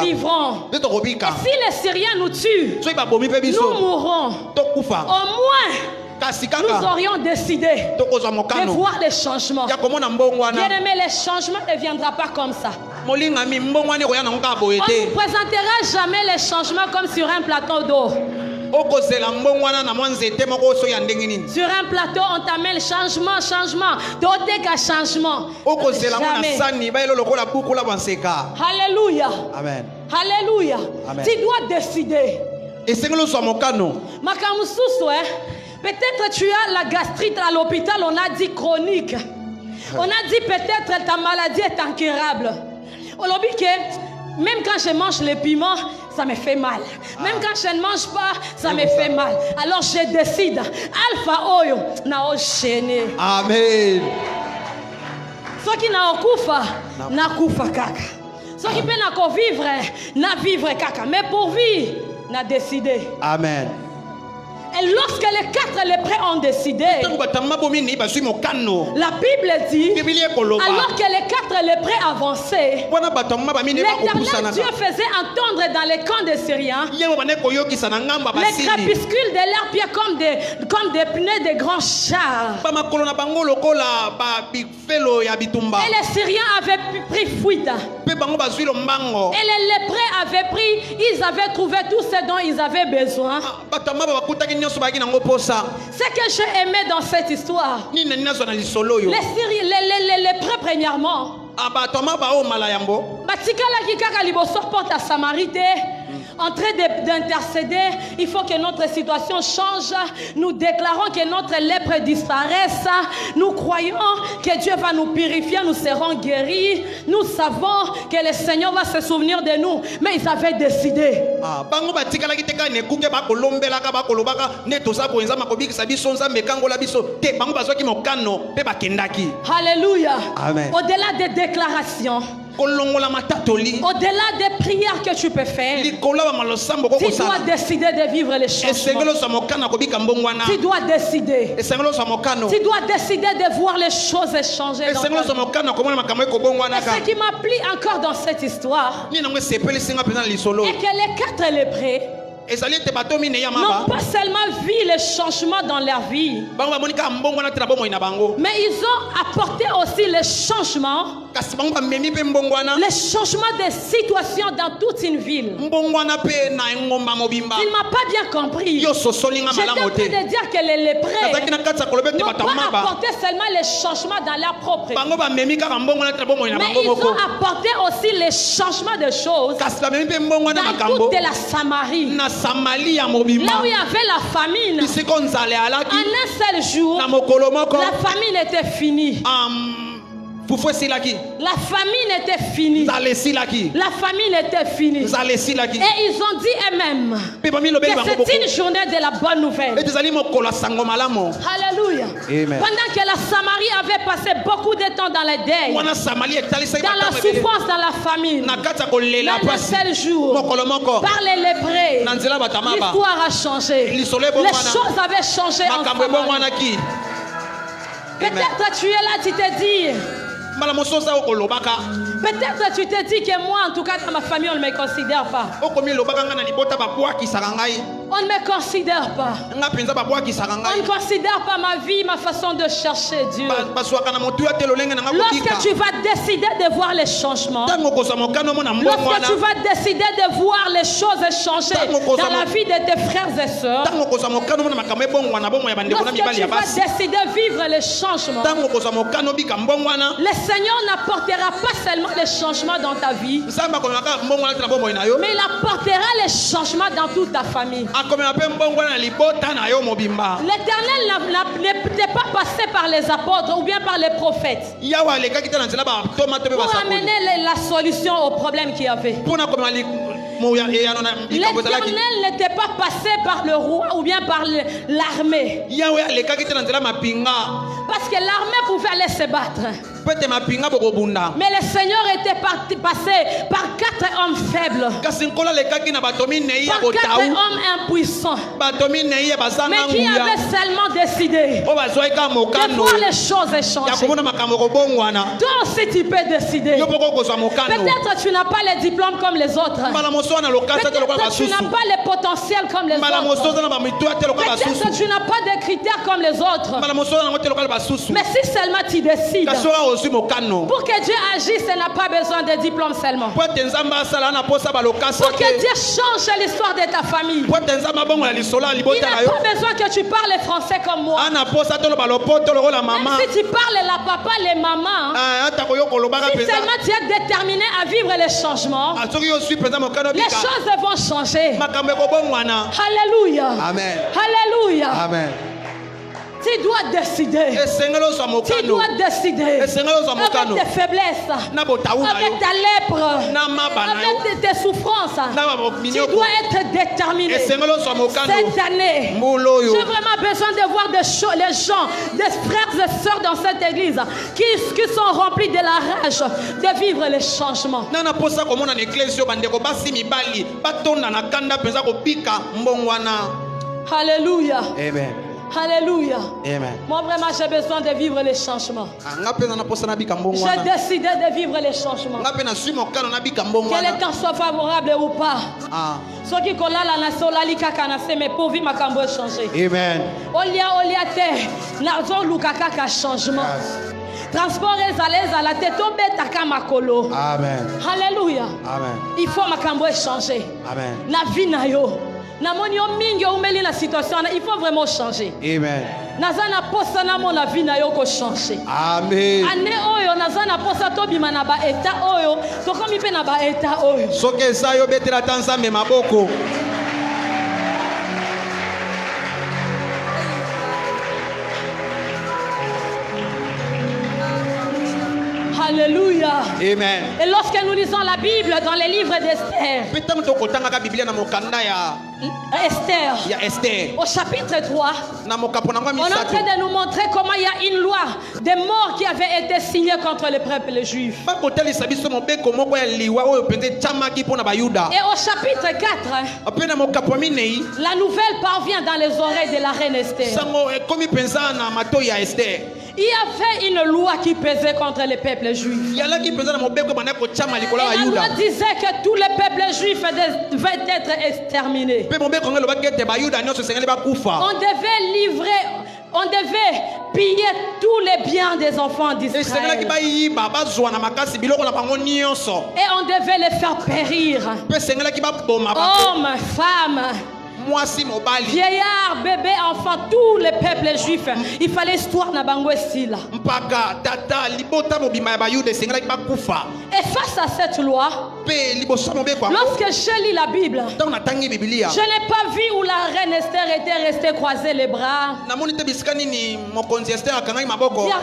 vivrons. Et si les Syriens nous tuent, nous mourrons. Au moins, nous aurions décidé de voir les changements. Bien aimé, les changements ne viendront pas comme ça. On ne présentera jamais les changements comme sur un plateau d'eau. Sur un plateau, on t'amène changement. D'autres qu'à changement. Jamais. Alléluia. Amen. Alléluia. Amen. Tu dois décider. Peut-être tu as la gastrite à l'hôpital, on a dit chronique. On a dit peut-être ta maladie est incurable. On a dit que même quand je mange les piments, ça me fait mal. Même quand je ne mange pas, ça me fait mal. Alors je décide. Alpha Oyo na gêné. Amen. Ceux qui n'ont na kufa kaka. Ceux qui peuvent vivre kaka. Mais pour vivre, na décidé. Amen. Et lorsque les 4 lépreux ont décidé, la Bible dit, alors que les 4 lépreux avançaient, l'Éternel Dieu faisait entendre dans les camps des Syriens les crépuscules de leurs pieds comme des pneus de grands chars. Et les Syriens avaient pris fuite. Et les lépreux avaient ils avaient trouvé tout ce dont ils avaient besoin. Ce que j'ai aimé dans cette histoire, les lépreux premièrement, en train d'intercéder, il faut que notre situation change. Nous déclarons que notre lèpre disparaisse. Nous croyons que Dieu va nous purifier, nous serons guéris. Nous savons que le Seigneur va se souvenir de nous. Mais ils avaient décidé. Alléluia. Au-delà des déclarations, au-delà des prières que tu peux faire, tu dois décider de vivre les changements. Tu dois décider. Tu dois décider de voir les choses changer. Et ce qui m'a plu encore dans cette histoire, est que les 4 lépreux n'ont pas seulement vu les changements dans leur vie, mais ils ont apporté aussi les changements Les changements de situation dans toute une ville. Il ne m'a pas bien compris. J'étais en train de dire que les lépreux n'ont pas apporté seulement les changements dans leur propre vie, mais ils ont apporté aussi les changements de choses dans toute la Samarie. Là où il y avait la famine, en un seul jour, la famine était finie. La famine était finie. La famine était finie. Et ils ont dit eux-mêmes que c'est une journée de la bonne nouvelle. Alléluia. Pendant que la Samarie avait passé beaucoup de temps dans les deuils, dans la souffrance, dans la famine, dans un seul jour, par les lépreux, l'histoire a changé. Les choses avaient changé en Samarie. Peut-être tu es là, tu te dis... Peut-être tu te dis que moi, en tout cas dans ma famille, on ne me considère pas. On ne me considère pas. On ne considère pas ma vie, ma façon de chercher Dieu. Lorsque tu vas décider de voir les changements, lorsque tu vas décider de voir les choses changer dans la vie de tes frères et sœurs, lorsque tu vas décider de vivre les changements, le Seigneur n'apportera pas seulement les changements dans ta vie, mais il apportera les changements dans toute ta famille. L'Éternel n'était pas passé par les apôtres ou bien par les prophètes pour amener la solution au problème qu'il y avait. L'Éternel n'était pas passé par le roi ou bien par l'armée, parce que l'armée pouvait aller se battre. Mais le Seigneur était passé par 4 hommes faibles, par 4 hommes impuissants, mais qui avaient seulement décidé de voir les choses changer. Toi aussi tu peux décider. Peut-être tu n'as pas les diplômes comme les autres. Peut-être tu n'as pas les potentiels comme les autres. Peut-être tu n'as pas de critères comme les autres. Mais si seulement tu décides, pour que Dieu agisse, il n'a pas besoin de diplôme seulement. Pour que Dieu change l'histoire de ta famille, il n'a pas besoin que tu parles français comme moi. Même si tu parles la papa, les mamans, si seulement tu es déterminé à vivre les changements, les choses vont changer. Alléluia. Amen. Alléluia. Amen. Tu dois décider. Tu dois décider. Avec tes faiblesses, avec ta lèpre, avec tes souffrances, tu dois être déterminé. Cette année, j'ai vraiment besoin de voir les gens, des frères et sœurs dans cette église qui sont remplis de la rage de vivre les changements. Alléluia. Amen. Alléluia. Amen. Moi vraiment j'ai besoin de vivre les changements. J'ai décidé de vivre les changements. Que le temps soit favorable ou pas. Ce qui kolala na solali kaka na se me pour vivre ma cambo changer. Amen. Olia te na zo lukaka ka changement. Transport ezaleza la te tombe taka makolo. Amen. Alléluia. Amen. Il faut ma cambo changer. Amen. Na vie na yo. Il faut vraiment changer. Amen. Nazana posa na mona vie na yo ko changer. Amen. Ane oyo nazana posa to bima na ba eta oyo to komi pe na ba eta oyo. Soke sa yo betela tanza me maboko. Alléluia. Amen. Et lorsque nous lisons la Bible dans les livres d'Esther, au chapitre 3, on est en train de nous montrer comment il y a une loi de mort qui avait été signée contre le peuple juif. Et au chapitre 4, la nouvelle parvient dans les oreilles de la reine Esther. Il y avait une loi qui pesait contre le peuple juif. Et la loi disait que tous les peuples juifs devaient être exterminés. On devait livrer On devait piller tous les biens des enfants d'Israël. Et on devait les faire périr. Hommes, femmes, vieillards, bébés, enfants, tous les peuples juifs. Il fallait histoire na bango estila. Et face à cette loi, lorsque je lis la Bible, je n'ai pas vu où la reine Esther était restée croiser les bras. Dire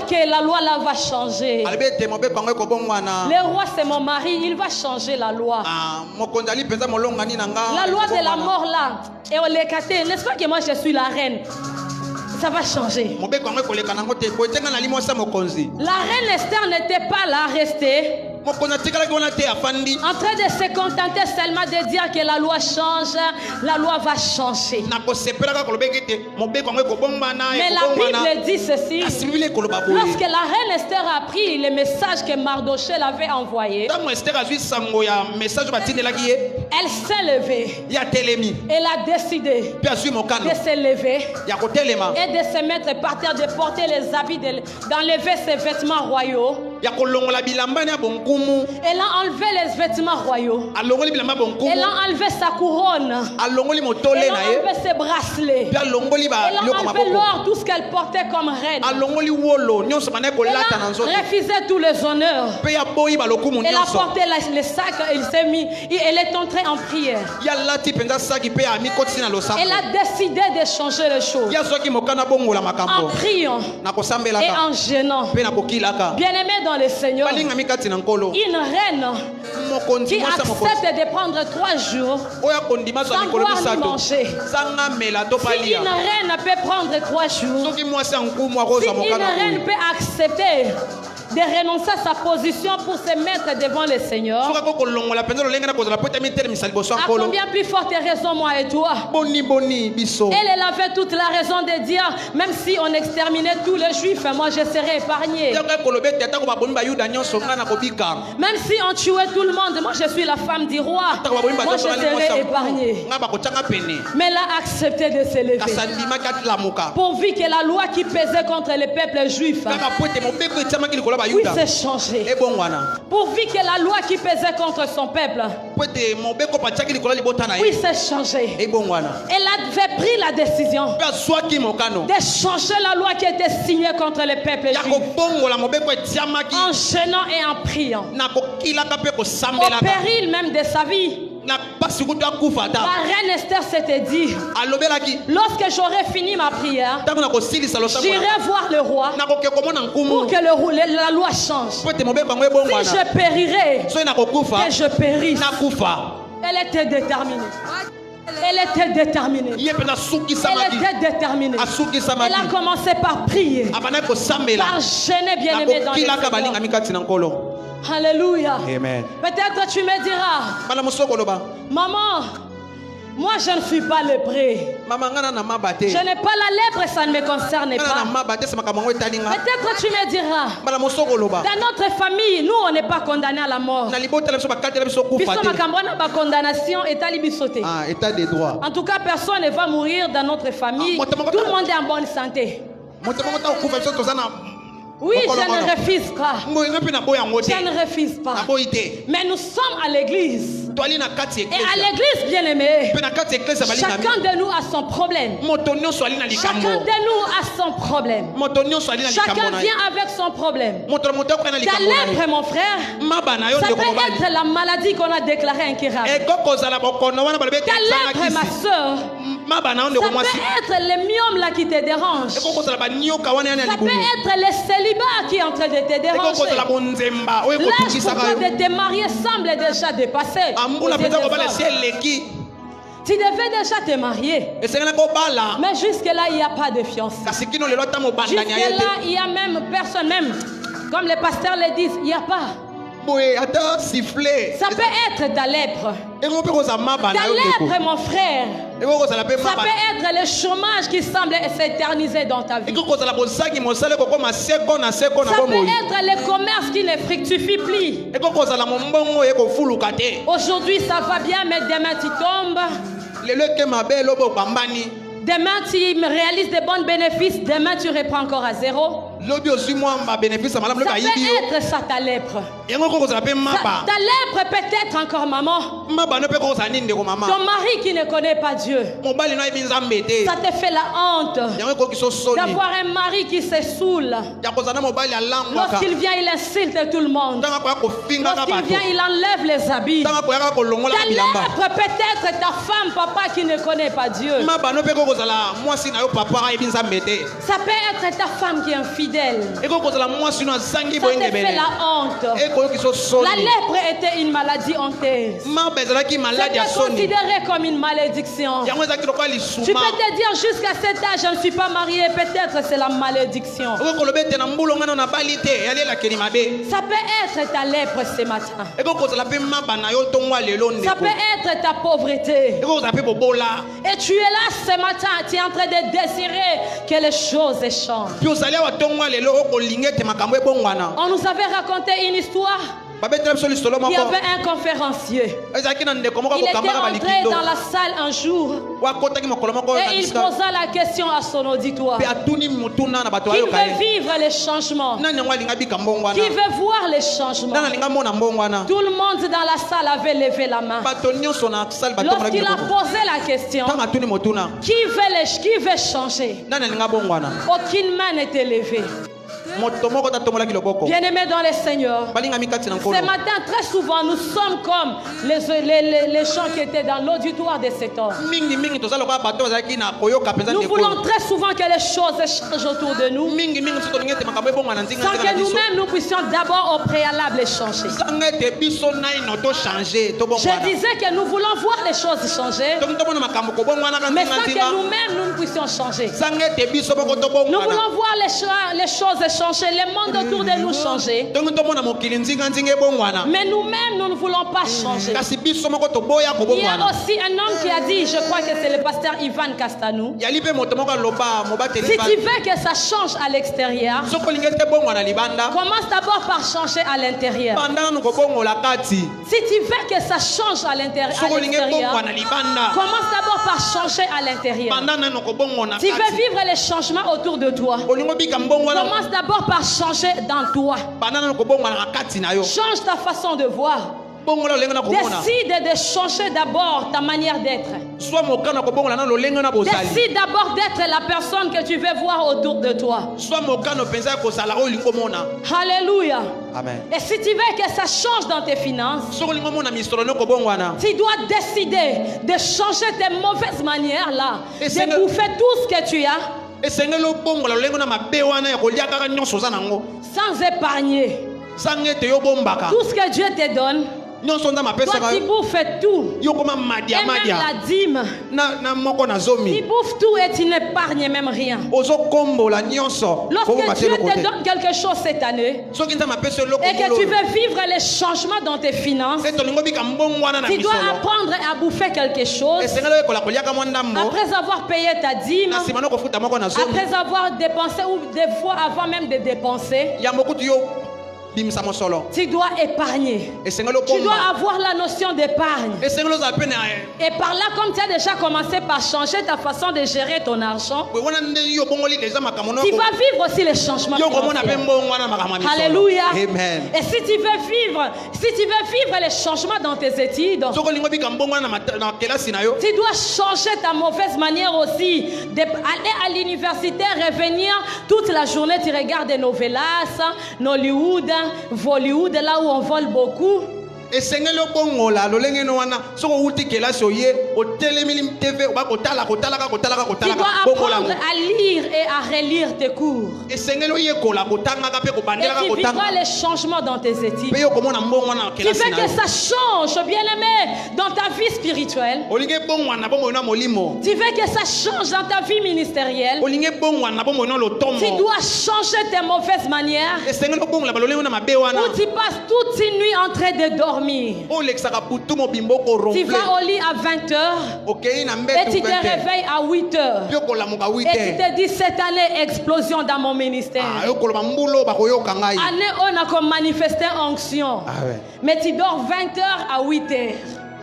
que la loi là va changer. Le roi c'est mon mari, il va changer la loi. La loi de la mort là. Et on les casse, n'est-ce pas que moi je suis la reine? Ça va changer. La reine Esther n'était pas là restée en train de se contenter seulement de dire que la loi change, la loi va changer. Mais la Bible dit ceci. Lorsque la reine Esther a appris le message que Mardochée l'avait envoyé, elle s'est levée. Elle a décidé de se lever et de se mettre par terre, de porter les habits, d'enlever ses vêtements royaux. Elle a enlevé les vêtements royaux. Elle a enlevé sa couronne. Elle a enlevé ses bracelets. Elle a enlevé l'or, tout ce qu'elle portait comme reine. Elle a refusé tous les honneurs. Elle a porté les sacs et elle est entrée en prière. Elle a décidé de changer les choses en priant et en gênant. Bien-aimé dans le Seigneur, une reine qui accepte de prendre 3 jours sans boire ni manger. Si une reine peut prendre 3 jours, si une reine peut accepter de renoncer à sa position pour se mettre devant le Seigneur, à combien plus forte raison moi et toi? Elle avait toute la raison de dire, même si on exterminait tous les juifs, moi je serais épargné. Même si on tuait tout le monde, moi je suis la femme du roi, moi je serais épargné. Mais elle a accepté de se lever, pourvu que la loi qui pesait contre le peuple juif puisse changer. Pourvu que la loi qui pesait contre son peuple puisse changer. Elle avait pris la décision de changer la loi qui était signée contre le peuple juif en gênant et en priant, au péril même de sa vie. La reine Esther s'était dit, lorsque j'aurai fini ma prière, j'irai voir le roi pour que la loi change. Si je périrai, que je périsse. Elle était déterminée. Elle était déterminée. Elle était déterminée. Elle a commencé par prier, par gêner, bien-aimé dans le Seigneur. Alléluia. Amen. Peut-être tu me diras, maman, moi je ne suis pas lépré. Je n'ai pas la lèpre, ça ne me concerne pas. Peut-être tu me diras, dans notre famille, nous on n'est pas condamnés à la mort. Condamnation état de droit. En tout cas, personne ne va mourir dans notre famille. Tout le monde est en bonne santé. Oui, je ne refuse pas. Je ne refuse pas. Mais nous sommes à l'église. Et à l'église, bien aimé, chacun de nous a son problème. Chacun de nous a son problème. Chacun vient avec son problème. Ta lèpre, mon frère, ça peut être la maladie qu'on a déclarée incurable. Ta lèpre, ma soeur, ça peut être le myome là qui te dérange. Ça peut être le célibat qui est en train de te déranger. L'âge de te marier semble déjà dépassé. Tu devais déjà te marier. Mais jusque-là, il n'y a pas de fiancé. Jusque-là, il n'y a même personne, même comme les pasteurs le disent, il n'y a pas. Ça peut être ta lèpre. Ta lèpre, mon frère. Ça peut être le chômage qui semble s'éterniser dans ta vie. Ça peut être le commerce qui ne fructifie plus. Aujourd'hui ça va bien, mais demain tu tombes. Demain, tu réalises des bons bénéfices. Demain, tu reprends encore à zéro. Ça peut être ça ta lèpre. Ta lèpre peut être encore maman. Ton mari qui ne connaît pas Dieu. Ça te fait la honte d'avoir un mari qui se saoule. Lorsqu'il vient, il insulte tout le monde. Lorsqu'il vient, il enlève les habits. Ta lèpre peut être ta femme, papa qui ne connaît pas Dieu. Ça peut être ta femme qui est infidèle. Ça te fait la honte. La lèpre était une maladie honteuse. C'était considéré comme une malédiction. Tu peux te dire jusqu'à cet âge, je ne suis pas marié. Peut-être c'est la malédiction. Ça peut être ta lèpre ce matin. Ça peut être ta pauvreté. Et tu es là ce matin, tu es en train de désirer que les choses changent. On nous avait raconté une histoire. Il y avait un conférencier. Il était entré dans la salle un jour et il posa la question à son auditoire. Qui veut vivre les changements? Qui veut voir les changements? Tout le monde dans la salle avait levé la main. Lorsqu'il a posé la question, qui veut changer? Aucune main n'était levée. Bien-aimés dans le Seigneur, ce matin, très souvent, nous sommes comme les gens qui étaient dans l'auditoire de cet homme. Nous voulons très souvent que les choses changent autour de nous, sans que nous-mêmes nous puissions d'abord au préalable changer. Je disais que nous voulons voir les choses changer, mais sans que nous-mêmes nous puissions changer. Nous voulons voir les choses changer, le monde autour de nous changer. Mais nous-mêmes, nous ne voulons pas changer. Il y a aussi un homme qui a dit, je crois que c'est le pasteur Ivan Castanou, si tu veux que ça change à l'extérieur, commence d'abord par changer à l'intérieur. Si tu veux que ça change à l'extérieur, commence d'abord par changer à l'intérieur. Si tu veux vivre les changements autour de toi, commence d'abord par changer dans toi. Change ta façon de voir. Décide de changer d'abord ta manière d'être. Décide d'abord d'être la personne que tu veux voir autour de toi. Alléluia. Amen. Et si tu veux que ça change dans tes finances, tu dois décider de changer tes mauvaises manières là, de bouffer tout ce que tu as, sans épargner. Tout ce que Dieu te donne, toi tu bouffes tout. Et même la dîme, tu bouffes tout et tu n'épargnes même rien. Lorsque Dieu te donne quelque chose cette année et que tu veux vivre les changements dans tes finances, tu dois apprendre à bouffer quelque chose après avoir payé ta dîme, après avoir dépensé ou des fois avant même de dépenser. Tu dois épargner. Tu dois avoir la notion d'épargne. Et par là, comme tu as déjà commencé par changer ta façon de gérer ton argent, tu vas vivre aussi les changements financiers. Alléluia. Amen. Et si tu veux vivre les changements dans tes études, tu dois changer ta mauvaise manière aussi d'aller à l'université, revenir toute la journée, tu regardes des novelas, Nollywood, Bollywood, là où on vole beaucoup. Tu dois apprendre à lire et à relire tes cours. Et tu vivras les changements dans tes études. Tu veux que ça change, bien aimé, dans ta vie spirituelle. Tu veux que ça change dans ta vie ministérielle. Tu dois changer tes mauvaises manières. Où tu passes toute une nuit en train de dormir. Tu vas au lit à 20h et tu te réveilles à 8h. Et tu te dis, cette année, explosion dans mon ministère. Année, on a comme manifesté onction. Mais tu dors 20h à 8h.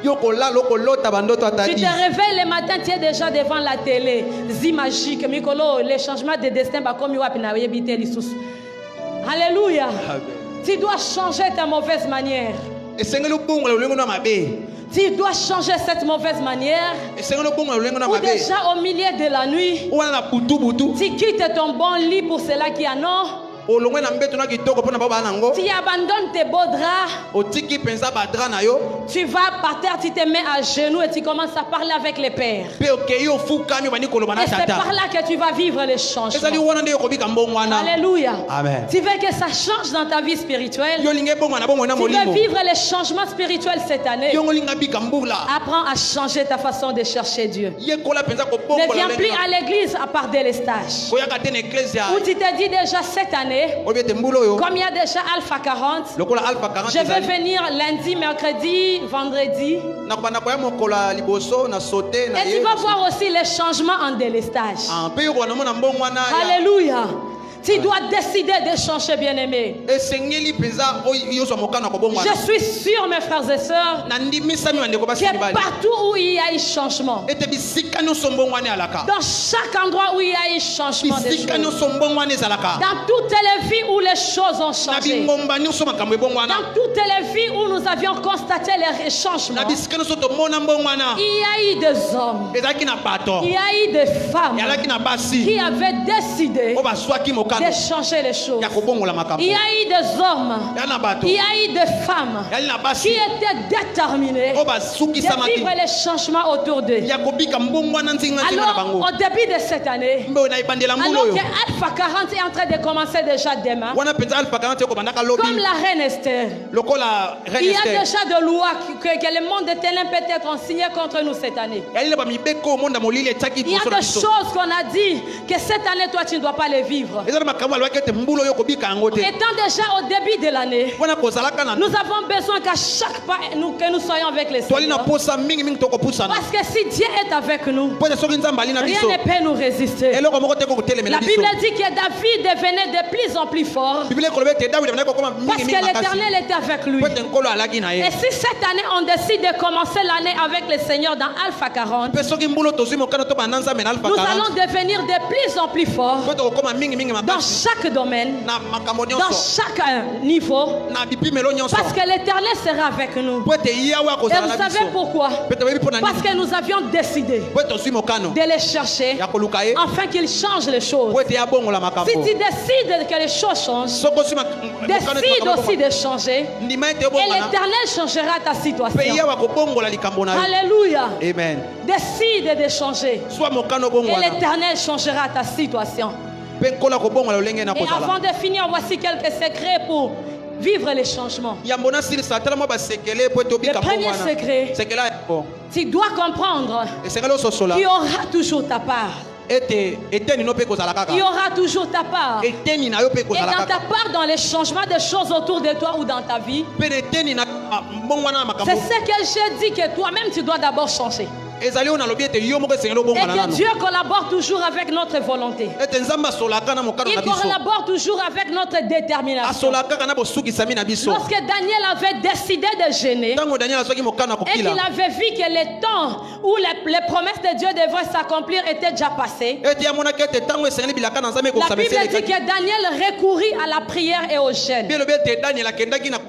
Tu te réveilles le matin, tu es déjà devant la télé. Zimagique, Mikolo, les changements de destin, comme il y a Alléluia. Tu dois changer ta mauvaise manière. Tu dois changer cette mauvaise manière. Ou déjà au milieu de la nuit, tu quittes ton bon lit pour cela qui en a. Tu abandonnes tes beaux draps. Tu vas par terre, tu te mets à genoux et tu commences à parler avec les pères. Et c'est par là que tu vas vivre les changements. Alléluia. Amen. Tu veux que ça change dans ta vie spirituelle. Tu veux vivre les changements spirituels cette année. Apprends à changer ta façon de chercher Dieu. Ne viens plus à l'église à part délestage. Où tu te dis déjà cette année, comme il y a déjà Alpha 40, je vais venir lundi, mercredi, vendredi. Et tu vas voir aussi les changements en délestage. Alléluia. Tu dois décider de changer, bien-aimé. Je suis sûr, mes frères et sœurs, que partout où il y a eu changement, dans chaque endroit où il y a eu changement des choses, dans toutes les vies où les choses ont changé, dans toutes les vies où nous avions constaté les changements, il y a eu des hommes, il y a eu des femmes qui avaient décidé de changer les choses. Il y a eu des hommes, il y a eu des femmes qui étaient déterminés de vivre les changements autour d'eux. Alors, au début de cette année, alors que Alpha 40 est en train de commencer déjà demain, comme la reine Esther, il y a déjà de lois que le monde de Télim peut être signé contre nous cette année. Il y a des choses qu'on a dit que cette année, toi, tu ne dois pas les vivre. Étant déjà au début de l'année, nous avons besoin qu'à chaque pas que nous soyons avec les Seigneurs. Parce que si Dieu est avec nous, rien ne peut nous résister. La Bible dit que David devenait de plus en plus fort parce que l'Éternel était avec lui. Et si cette année on décide de commencer l'année avec le Seigneur dans Alpha 40, nous allons devenir de plus en plus forts dans chaque domaine, dans chaque niveau, parce que l'Éternel sera avec nous. Et vous savez pourquoi? Parce que nous avions décidé de les chercher afin qu'ils changent les choses. Si tu décides que les choses changent, décide aussi de changer et l'Éternel changera ta situation. Alléluia. Amen. Décide de changer et l'Éternel changera ta situation. Et avant de finir, voici quelques secrets pour vivre les changements. Le premier secret, tu dois comprendre qu'il y aura toujours ta part. Il y aura toujours ta part. Et dans ta part, dans les changements des choses autour de toi ou dans ta vie, c'est ce que j'ai dit que toi-même tu dois d'abord changer. Et que Dieu collabore toujours avec notre volonté. Il collabore toujours avec notre détermination. Lorsque Daniel avait décidé de gêner et qu'il avait vu que le temps où les promesses de Dieu devraient s'accomplir étaient déjà passées, la Bible dit que Daniel recourit à la prière et au jeûne.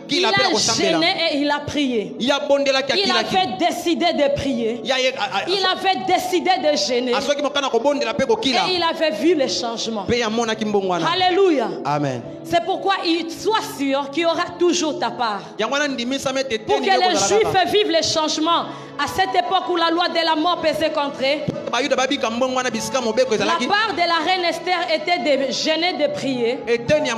Il a gêné et il a prié. Il avait décidé de prier. Il avait décidé de gêner. Et il avait vu les changements. Alléluia. Amen. C'est pourquoi sois sûr qu'il y aura toujours ta part. Pour que les Juifs vivent les changements à cette époque où la loi de la mort pesait contre eux, la part de la reine Esther était de gêner, de prier et d'aller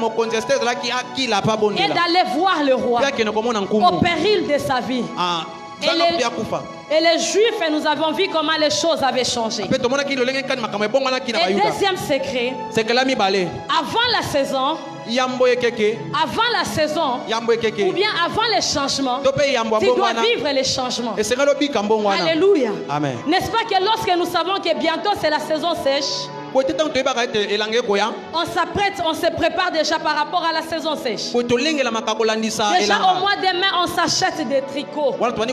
voir le roi au péril de sa vie. Et les Juifs, nous avons vu comment les choses avaient changé. Et deuxième secret, avant la saison, ou bien avant les changements, tu dois vivre les changements. Alléluia. Amen. N'est-ce pas que lorsque nous savons que bientôt c'est la saison sèche, On s'apprête, on se prépare déjà par rapport à la saison sèche. Déjà au mois de mai, on s'achète des tricots. Parce qu'on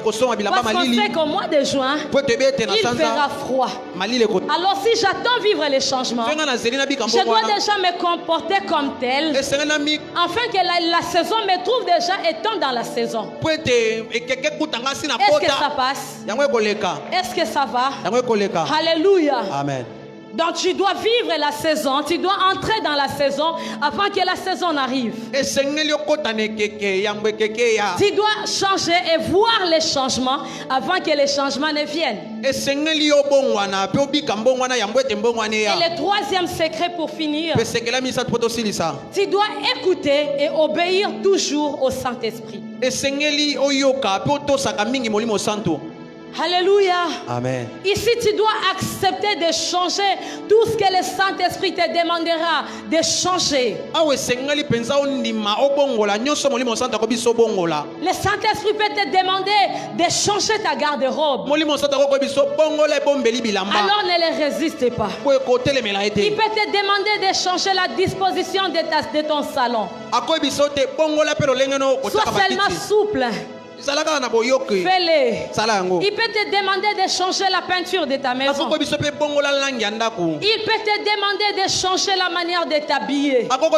sait qu'au mois de juin, il fera froid. Alors si j'attends vivre les changements, je dois déjà me comporter comme tel, afin que la saison me trouve déjà étant dans la saison. Est-ce que ça passe? Est-ce que ça va? Alléluia. Amen. Donc tu dois vivre la saison, tu dois entrer dans la saison avant que la saison arrive. Tu dois changer et voir les changements avant que les changements ne viennent. Et le troisième secret pour finir, tu dois écouter et obéir toujours au Saint-Esprit. Alléluia. Amen. Ici, tu dois accepter de changer tout ce que le Saint-Esprit te demandera de changer. Le Saint-Esprit peut te demander de changer ta garde-robe. Alors ne le résiste pas. Il peut te demander de changer la disposition de ton salon. Sois seulement souple. Fais-le. Il peut te demander de changer la peinture de ta maison. Il peut te demander de changer la manière de t'habiller. Parce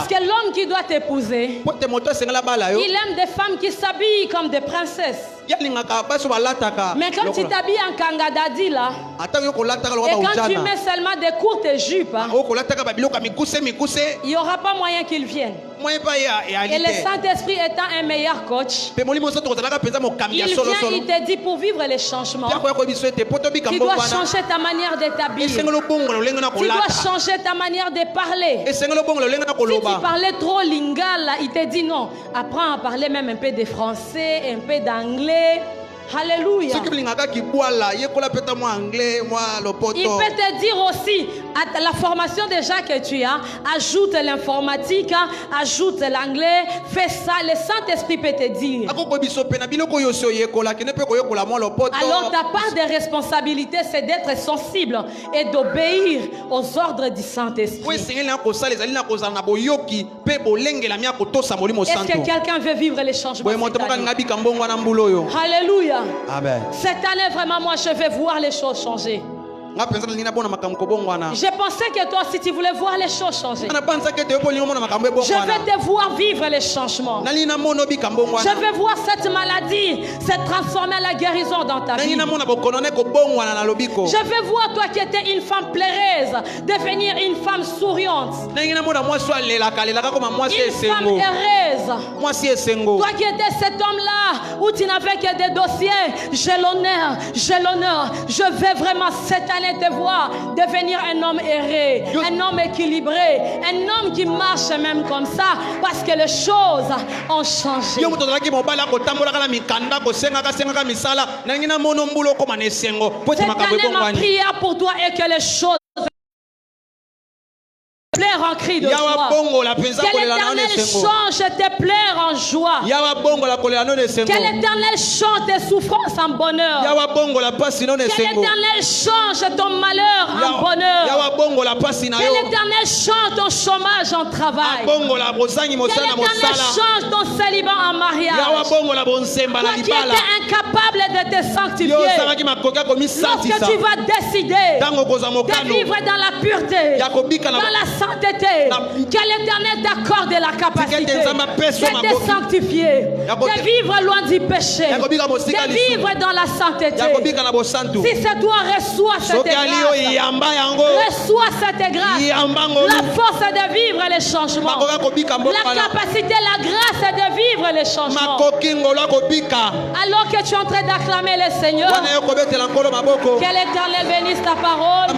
que l'homme qui doit t'épouser, il aime des femmes qui s'habillent comme des princesses. Mais quand tu t'habilles en kangadadi là, et quand tu mets seulement des courtes jupes, il n'y aura pas moyen qu'ils viennent. Et le Saint-Esprit étant un meilleur coach, il vient, il te dit pour vivre les changements, tu dois changer ta manière de t'habiller. Tu dois changer ta manière de parler. Si tu parlais trop lingala, il te dit non, apprends à parler même un peu de français, un peu d'anglais. Alléluia. Il peut te dire aussi, à la formation déjà que tu as, ajoute l'informatique, ajoute l'anglais, fais ça, le Saint-Esprit peut te dire. Alors ta part de responsabilité, c'est d'être sensible et d'obéir aux ordres du Saint-Esprit. Est-ce que quelqu'un veut vivre les changements? Alléluia. Amen. Cette année, vraiment, moi, je vais voir les choses changer. Je pensais que toi, si tu voulais voir les choses changer, je vais te voir vivre les changements. Je vais voir cette maladie se transformer en la guérison dans ta vie. Je vais voir toi qui étais une femme pleureuse devenir une femme souriante, une femme heureuse. Toi qui étais cet homme-là où tu n'avais que des dossiers, j'ai l'honneur, je vais vraiment cette année te voir devenir un homme heureux, un homme équilibré, un homme qui marche même comme ça parce que les choses ont changé. Cette année, ma prière pour toi est que les choses pleurs en cri de joie. Que l'Éternel change tes pleurs en joie. Que l'Éternel change tes souffrances en bonheur. Que l'Éternel change ton malheur en bonheur. Que l'Éternel change ton chômage en travail. Que l'Éternel change ton célibat en mariage. Toi qui étais incapable de te sanctifier, lorsque tu vas décider de vivre dans la pureté, dans la sainteté, que l'Éternel t'accorde la capacité de te sanctifier, de vivre loin du péché, de vivre dans la sainteté. Si c'est toi, reçois cette grâce. Reçois cette grâce. La force de vivre les changements. La capacité, la grâce de vivre les changements. Alors que tu es en train d'acclamer le Seigneur, que l'Éternel bénisse ta parole.